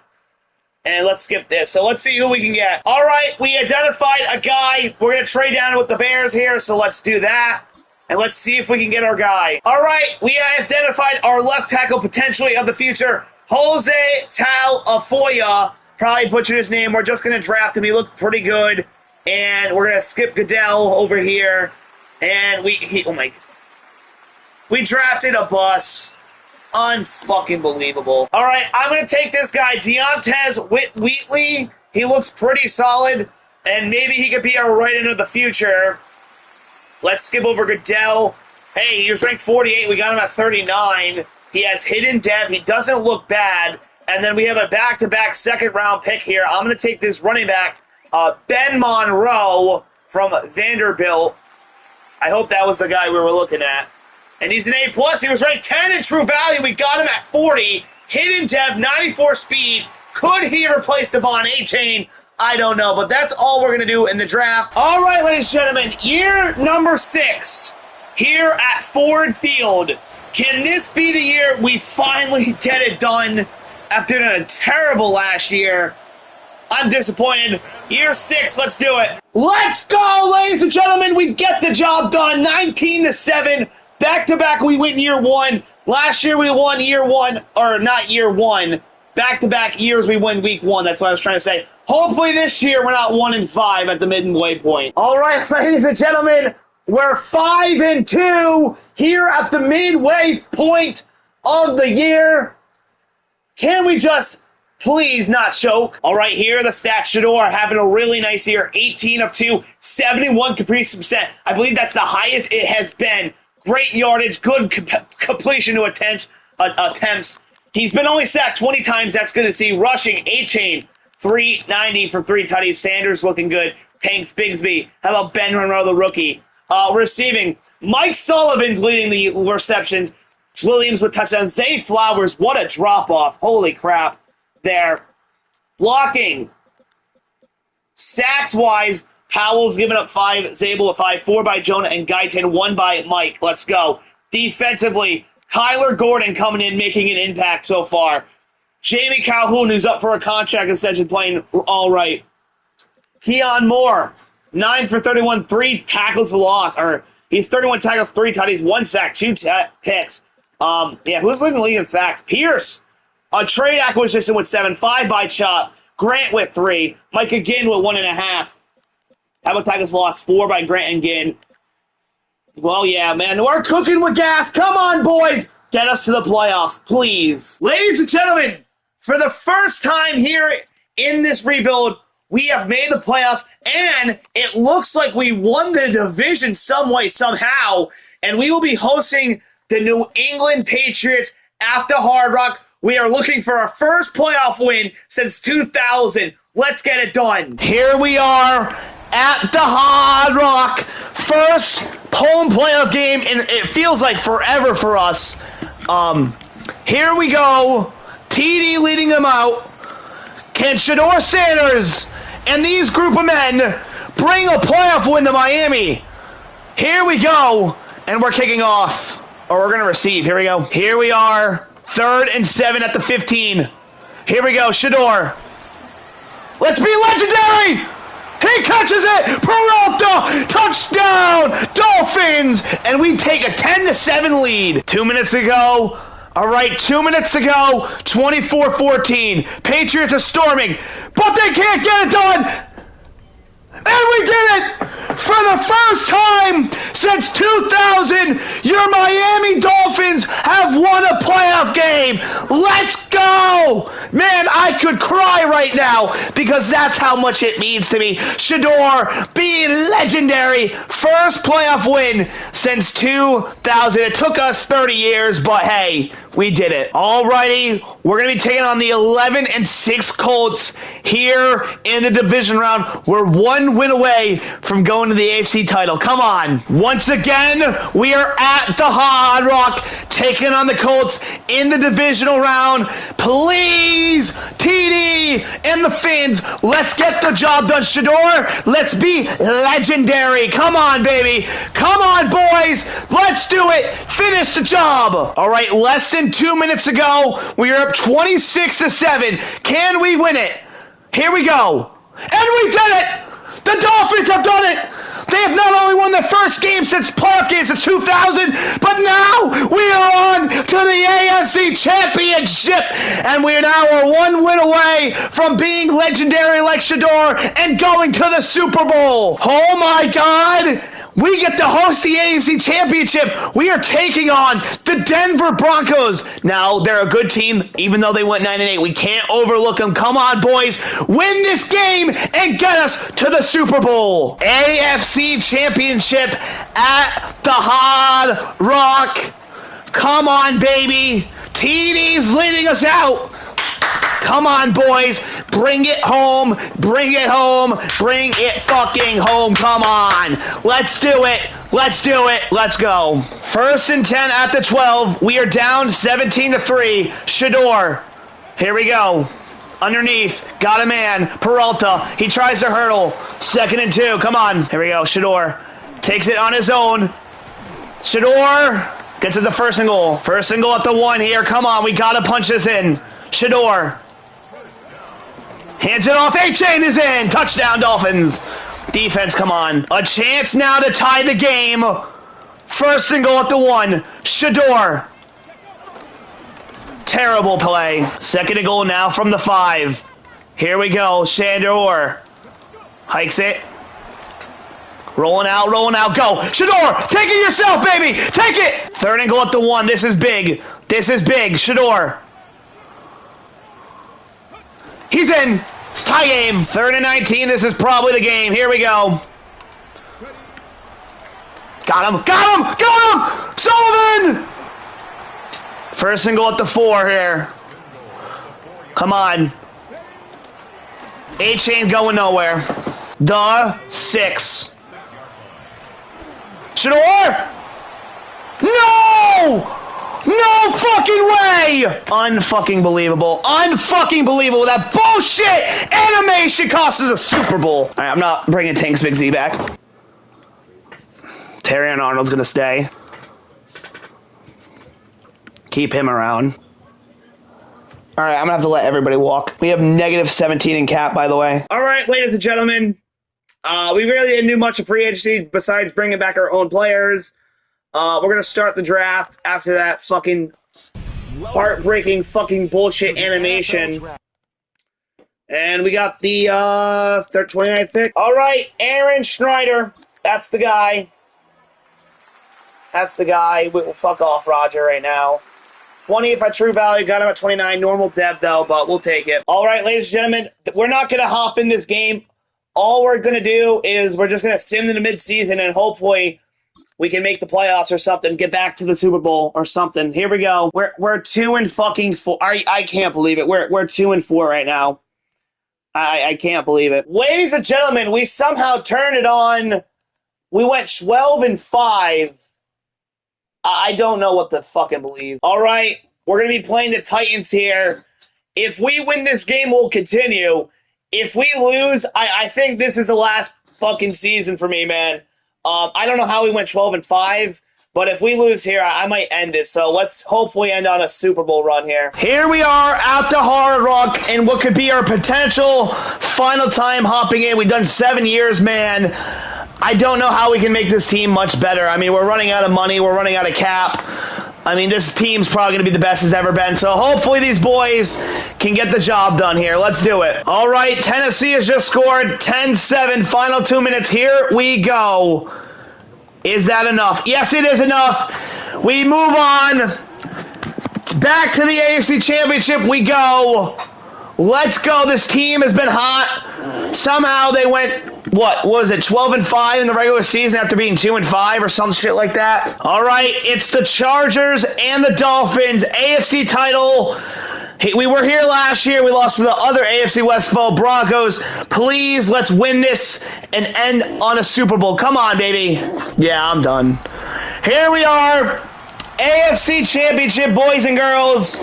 A: And let's skip this. So let's see who we can get. All right, we identified a guy. We're going to trade down with the Bears here, so let's do that. And let's see if we can get our guy. All right, we identified our left tackle potentially of the future, Jose Talafoya. Probably butchered his name. We're just going to draft him. He looked pretty good. And we're going to skip Goodell over here. And we drafted a bus. Unfucking believable. All right, I'm going to take this guy, Deontez Wheatley. He looks pretty solid. And maybe he could be our right end of the future. Let's skip over Goodell. Hey, he was ranked 48. We got him at 39. He has hidden depth. He doesn't look bad. And then we have a back-to-back second-round pick here. I'm going to take this running back, Ben Monroe from Vanderbilt. I hope that was the guy we were looking at. And he's an A+. He was ranked 10 in true value. We got him at 40. Hidden depth, 94 speed. Could he replace Devon A-Chain? I don't know, but that's all we're going to do in the draft. All right, ladies and gentlemen, year number 6 here at Ford Field. Can this be the year we finally get it done? After doing a terrible last year, I'm disappointed. Year 6, let's do it. Let's go, ladies and gentlemen. We get the job done. 19-7. Back-to-back, we win year 1. Last year, we won year 1. Or not year 1. Back-to-back years, we win week 1. That's what I was trying to say. Hopefully this year, we're not 1-5 at the midway point. All right, ladies and gentlemen. We're 5-2 here at the midway point of the year. Can we just please not choke? All right, here are the stats. Shador having a really nice year. 18 of 2, 71 completion percent. I believe that's the highest it has been. Great yardage, good completion to attempts. He's been only sacked 20 times. That's good to see. Rushing, A-Chain, 390 for 3 tutties. Sanders looking good. Tanks, Bigsby. How about Ben Monroe, the rookie? Receiving, Mike Sullivan's leading the receptions. Williams with touchdowns. Zay Flowers, what a drop-off. Holy crap there. Blocking. Sacks-wise, Powell's giving up 5, Zabel at 5, 4 by Jonah and Guyton, 1 by Mike. Let's go. Defensively, Kyler Gordon coming in, making an impact so far. Jamie Calhoun, who's up for a contract extension, playing all right. Keon Moore, 9 for 31, 3 tackles for loss. He's 31 tackles, 3 tutties, 1 sack, 2 picks. Who's leading the league in sacks? Pierce. A trade acquisition with 7, 5 by Chop. Grant with 3. Mike again with 1.5. How about tackles lost? 4 by Grant and Ginn. Well, yeah, man. We're cooking with gas. Come on, boys. Get us to the playoffs, please. Ladies and gentlemen, for the first time here in this rebuild, we have made the playoffs, and it looks like we won the division some way, somehow, and we will be hosting the New England Patriots at the Hard Rock. We are looking for our first playoff win since 2000. Let's get it done. Here we are
B: at the Hard Rock. First home playoff game, and it feels like forever for us. Here we go. TD leading them out. Can Shedeur Sanders and these group of men bring a playoff win to Miami? Here we go, and we're kicking off. Or we're going to receive. Here we go. Here we are. 3rd and 7 at the 15. Here we go. Shedeur. Let's be legendary! He catches it! Peralta! Touchdown! Dolphins! And we take a 10-7 lead. 2 minutes ago. All right, 2 minutes to go. 24-14. Patriots are storming, but they can't get it done. And we did it! For the first time since 2000, your Miami Dolphins have won a playoff game. Let's go! Man, I could cry right now because that's how much it means to me. Shedeur being legendary. First playoff win since 2000. It took us 30 years, but hey, we did it. Alrighty, we're going to be taking on the 11-6 Colts here in the division round. We're 1 win away from going to the AFC title. Come on. Once again, we are at the Hard Rock taking on the Colts in the divisional round. Please, TD and the Fins, let's get the job done. Shedeur, let's be legendary. Come on, baby. Come on, boys. Let's do it. Finish the job. All right, less than 2 minutes ago, we are up 26-7. Can we win it? Here we go. And we did it! The Dolphins have done it! They have not only won their first game since playoff games since 2000, but now we are on to the AFC Championship, and we are now 1 win away from being legendary like Shedeur and going to the Super Bowl. Oh my God! We get to host the AFC Championship. We are taking on the Denver Broncos. Now, they're a good team, even though they went 9-8. We can't overlook them. Come on, boys. Win this game and get us to the Super Bowl. AFC Championship at the Hard Rock. Come on, baby. TD's leading us out. Come on, boys. Bring it home. Bring it home. Bring it fucking home. Come on. Let's do it. Let's do it. Let's go. 1st and 10 at the 12. We are down 17-3. Shedeur. Here we go. Underneath. Got a man. Peralta. He tries to hurdle. 2nd and 2. Come on. Here we go. Shedeur. Takes it on his own. Shedeur gets it to 1st and goal. 1st and goal at the 1 here. Come on. We got to punch this in. Shedeur. Hands it off. A-Chain is in. Touchdown, Dolphins. Defense, come on. A chance now to tie the game. 1st and goal at the 1. Shedeur. Terrible play. 2nd and goal now from the 5. Here we go. Shedeur. Hikes it. Rolling out, go. Shedeur, take it yourself, baby. Take it. 3rd and goal at the 1. This is big. This is big. Shedeur. He's in. Tie game. 3rd and 19. This is probably the game. Here we go. Got him. Got him. Got him. Sullivan. 1st and goal at the 4 here. Come on. A-Chain going nowhere. The 6. Shedeur. No! No fucking way! Unfucking believable. Unfucking believable. That bullshit animation cost us a Super Bowl. All right, I'm not bringing Tanks Big Z back. Terry and Arnold's going to stay. Keep him around. All right, I'm going to have to let everybody walk. We have -17 in cap, by the way.
A: All right, ladies and gentlemen. We really didn't do much of free agency besides bringing back our own players. We're going to start the draft after that fucking heartbreaking fucking bullshit animation. And we got the 29th pick. All right, Aaron Schneider. That's the guy. That's the guy. We'll fuck off Roger right now. 20 if I true value. Got him at 29. Normal dev, though, but we'll take it. All right, ladies and gentlemen. We're not going to hop in this game. All we're going to do is we're just going to sim to the midseason and hopefully we can make the playoffs or something, get back to the Super Bowl or something. Here we go. We're 2-4. I can't believe it. We're 2-4 right now. I can't believe it. Ladies and gentlemen, we somehow turned it on. We went 12-5. I don't know what to fucking believe. All right, we're going to be playing the Titans here. If we win this game, we'll continue. If we lose, I think this is the last fucking season for me, man. I don't know how we went 12-5, but if we lose here, I might end it. So let's hopefully end on a Super Bowl run here.
B: Here we are at the Hard Rock and what could be our potential final time hopping in. We've done 7 years, man. I don't know how we can make this team much better. I mean, we're running out of money. We're running out of cap. I mean, this team's probably going to be the best it's ever been. So hopefully these boys can get the job done here. Let's do it. All right, Tennessee has just scored 10-7. Final 2 minutes. Here we go. Is that enough? Yes, it is enough. We move on. Back to the AFC Championship we go. Let's go. This team has been hot. Somehow they went, what was it, 12-5 in the regular season after being 2-5 or some shit like that. All right, it's the Chargers and the Dolphins AFC title. We were here last year. We lost to the other AFC West foe, Broncos. Please, let's win this and end on a Super Bowl. Come on, baby. Yeah, I'm done. Here we are, AFC Championship, boys and girls.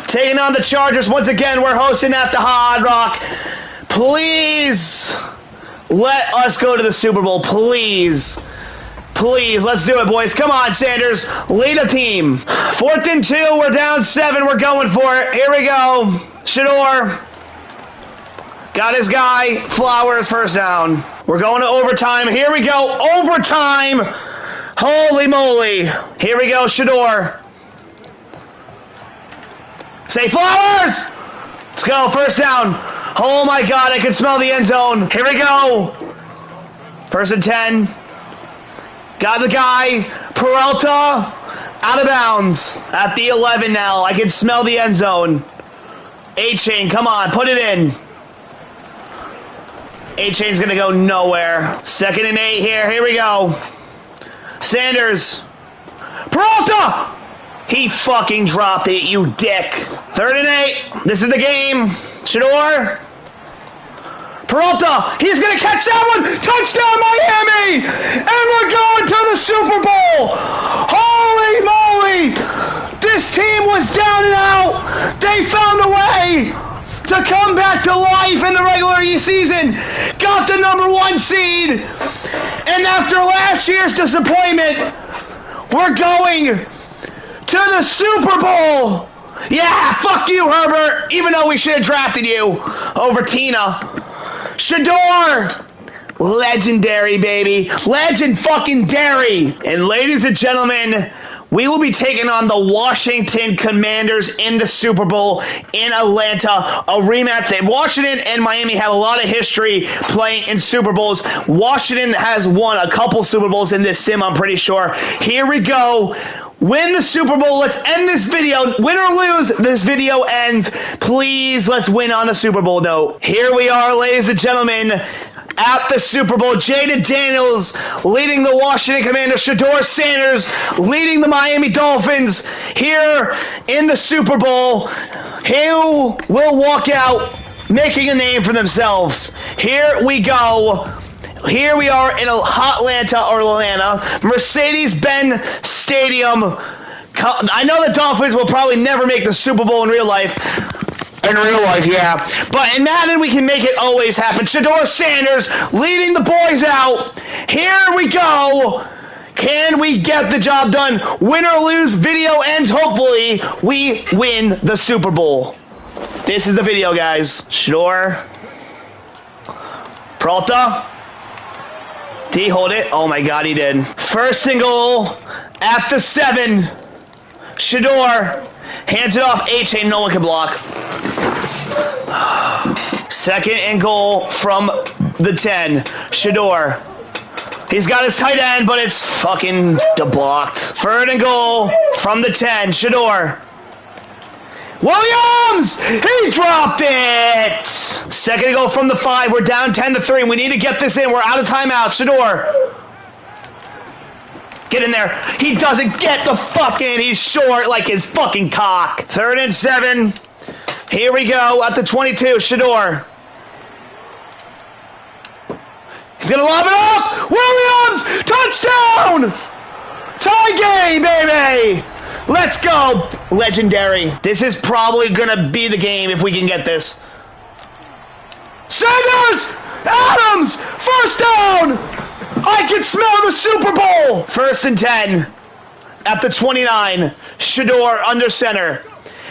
B: Taking on the Chargers. Once again, we're hosting at the Hard Rock. Please let us go to the Super Bowl. Please. Please, let's do it, boys. Come on, Sanders. Lead a team. 4th and 2. We're down 7. We're going for it. Here we go. Shador. Got his guy. Flowers, first down. We're going to overtime. Here we go. Overtime. Holy moly. Here we go, Shador. Say Flowers! Let's go, first down. Oh my God, I can smell the end zone. Here we go. 1st and 10. Got the guy, Peralta, out of bounds. At the 11 now, I can smell the end zone. A-Chain, come on, put it in. A-Chain's gonna go nowhere. 2nd and 8 here we go. Sanders. Peralta! He fucking dropped it, you dick. 3rd and 8. This is the game. Shador. Peralta. He's going to catch that one. Touchdown, Miami. And we're going to the Super Bowl. Holy moly. This team was down and out. They found a way to come back to life in the regular season. Got the #1 seed. And after last year's disappointment, we're going to the Super Bowl! Yeah, fuck you, Herbert! Even though we should have drafted you over Tina. Shador! Legendary, baby. Legend fucking dairy. And ladies and gentlemen, we will be taking on the Washington Commanders in the Super Bowl in Atlanta. A rematch. Washington and Miami have a lot of history playing in Super Bowls. Washington has won a couple Super Bowls in this sim, I'm pretty sure. Here we go. Win the Super Bowl. Let's end this video. Win or lose, this video ends. Please, let's win on a Super Bowl note. Here we are, ladies and gentlemen, at the Super Bowl. Jaden Daniels leading the Washington Commanders. Shador Sanders leading the Miami Dolphins here in the Super Bowl. Who will walk out making a name for themselves? Here we go. Here we are in Atlanta, Mercedes-Benz Stadium. I know the Dolphins will probably never make the Super Bowl in real life. Yeah. But in Madden, we can make it always happen. Shador Sanders leading the boys out. Here we go. Can we get the job done? Win or lose, video ends. Hopefully, we win the Super Bowl. This is the video, guys. Shador. Peralta. Did he hold it? Oh my God, he did. 1st and goal at the 7. Shador hands it off. A-Chain, no one can block. 2nd and goal from the 10. Shador. He's got his tight end, but it's fucking blocked. 3rd and goal from the 10. Shador. Williams! He dropped it! 2nd and goal from the 5. We're down 10-3. We need to get this in. We're out of timeout. Shador. Get in there. He doesn't get the fuck in. He's short like his fucking cock. 3rd and 7. Here we go at the 22. Shador. He's going to lob it up. Williams, touchdown. Tie game, baby. Let's go. Legendary. This is probably going to be the game if we can get this. Sanders, Adams, first down. I can smell the Super Bowl. 1st and 10 at the 29. Shador under center.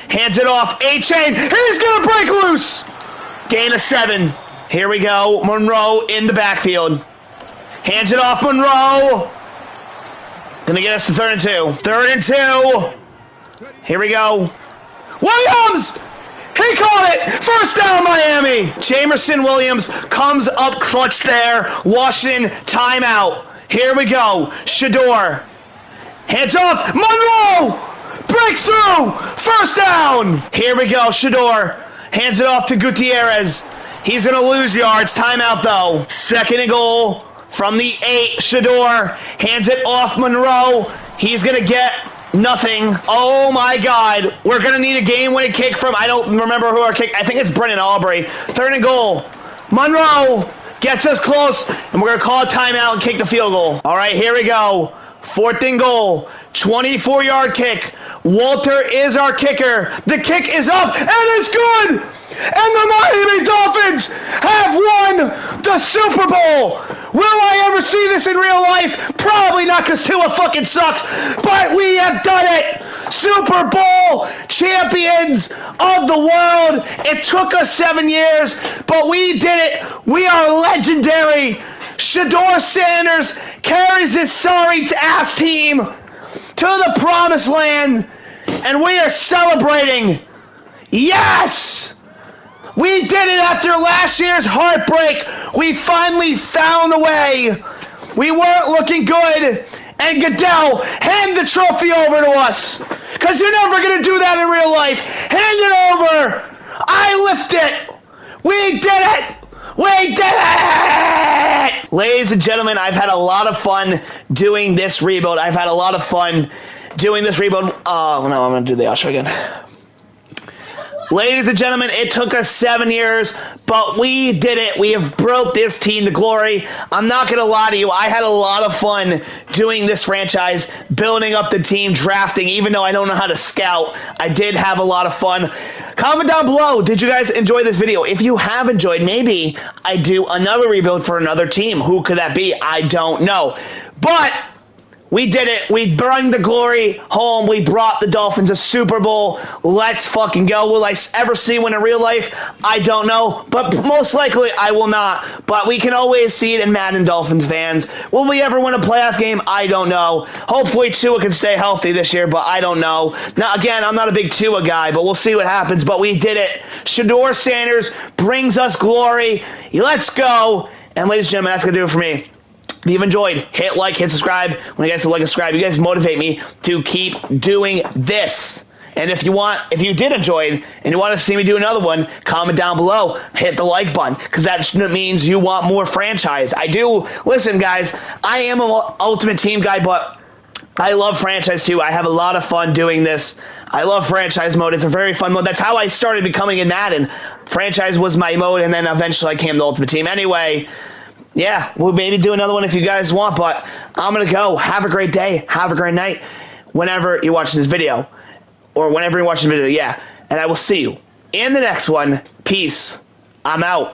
B: Hands it off. A-Chain. He's going to break loose. Gain of 7. Here we go. Monroe in the backfield. Hands it off. Monroe. Going to get us to 3rd and 2. 3rd and 2. Here we go. Williams. He caught it! First down, Miami! Jamerson Williams comes up clutch there. Washington, timeout. Here we go. Shador. Hands off. Monroe! Breaks through! First down! Here we go. Shador. Hands it off to Gutierrez. He's going to lose yards. Timeout, though. 2nd and goal from the 8. Shador. Hands it off Monroe. He's going to get... nothing. Oh my God. We're going to need a game-winning kick from, I don't remember who our kick, I think it's Brennan Aubrey. 3rd and goal. Monroe gets us close, and we're going to call a timeout and kick the field goal. All right, here we go. 4th and goal. 24-yard kick. Walter is our kicker. The kick is up, and it's good! And the Miami Dolphins have won the Super Bowl! Will I ever see this in real life? Probably not, because Tua fucking sucks. But we have done it! Super Bowl champions of the world. It took us 7 years, but we did it. We are legendary. Shador Sanders carries this sorry-ass team to the promised land, and we are celebrating. Yes! We did it after last year's heartbreak. We finally found a way. We weren't looking good. And Goodell, hand the trophy over to us. Because you're never going to do that in real life. Hand it over. I lift it. We did it. We did it. Ladies and gentlemen, I've had a lot of fun doing this rebuild. I've had a lot of fun doing this rebuild. Oh, no, I'm going to do the outro again. Ladies and gentlemen, it took us 7 years, but we did it. We have brought this team to glory. I'm not going to lie to you. I had a lot of fun doing this franchise, building up the team, drafting. Even though I don't know how to scout, I did have a lot of fun. Comment down below, did you guys enjoy this video? If you have enjoyed, maybe I do another rebuild for another team. Who could that be? I don't know. But... we did it. We brought the glory home. We brought the Dolphins a Super Bowl. Let's fucking go. Will I ever see one in real life? I don't know. But most likely I will not. But we can always see it in Madden, Dolphins fans. Will we ever win a playoff game? I don't know. Hopefully Tua can stay healthy this year, but I don't know. Now, again, I'm not a big Tua guy, but we'll see what happens. But we did it. Shador Sanders brings us glory. Let's go. And ladies and gentlemen, that's going to do it for me. If you've enjoyed, hit like, hit subscribe. When you guys hit like and subscribe, you guys motivate me to keep doing this. And if you did enjoy it and you want to see me do another one, comment down below. Hit the like button, because that means you want more franchise. I do. Listen, guys, I am an Ultimate Team guy, but I love franchise too. I have a lot of fun doing this. I love franchise mode. It's a very fun mode. That's how I started becoming in Madden. Franchise was my mode, and then eventually I came to Ultimate Team. Anyway... yeah, we'll maybe do another one if you guys want, but I'm going to go. Have a great day. Have a great night whenever you're watching this video. Or whenever you're watching the video, yeah. And I will see you in the next one. Peace. I'm out.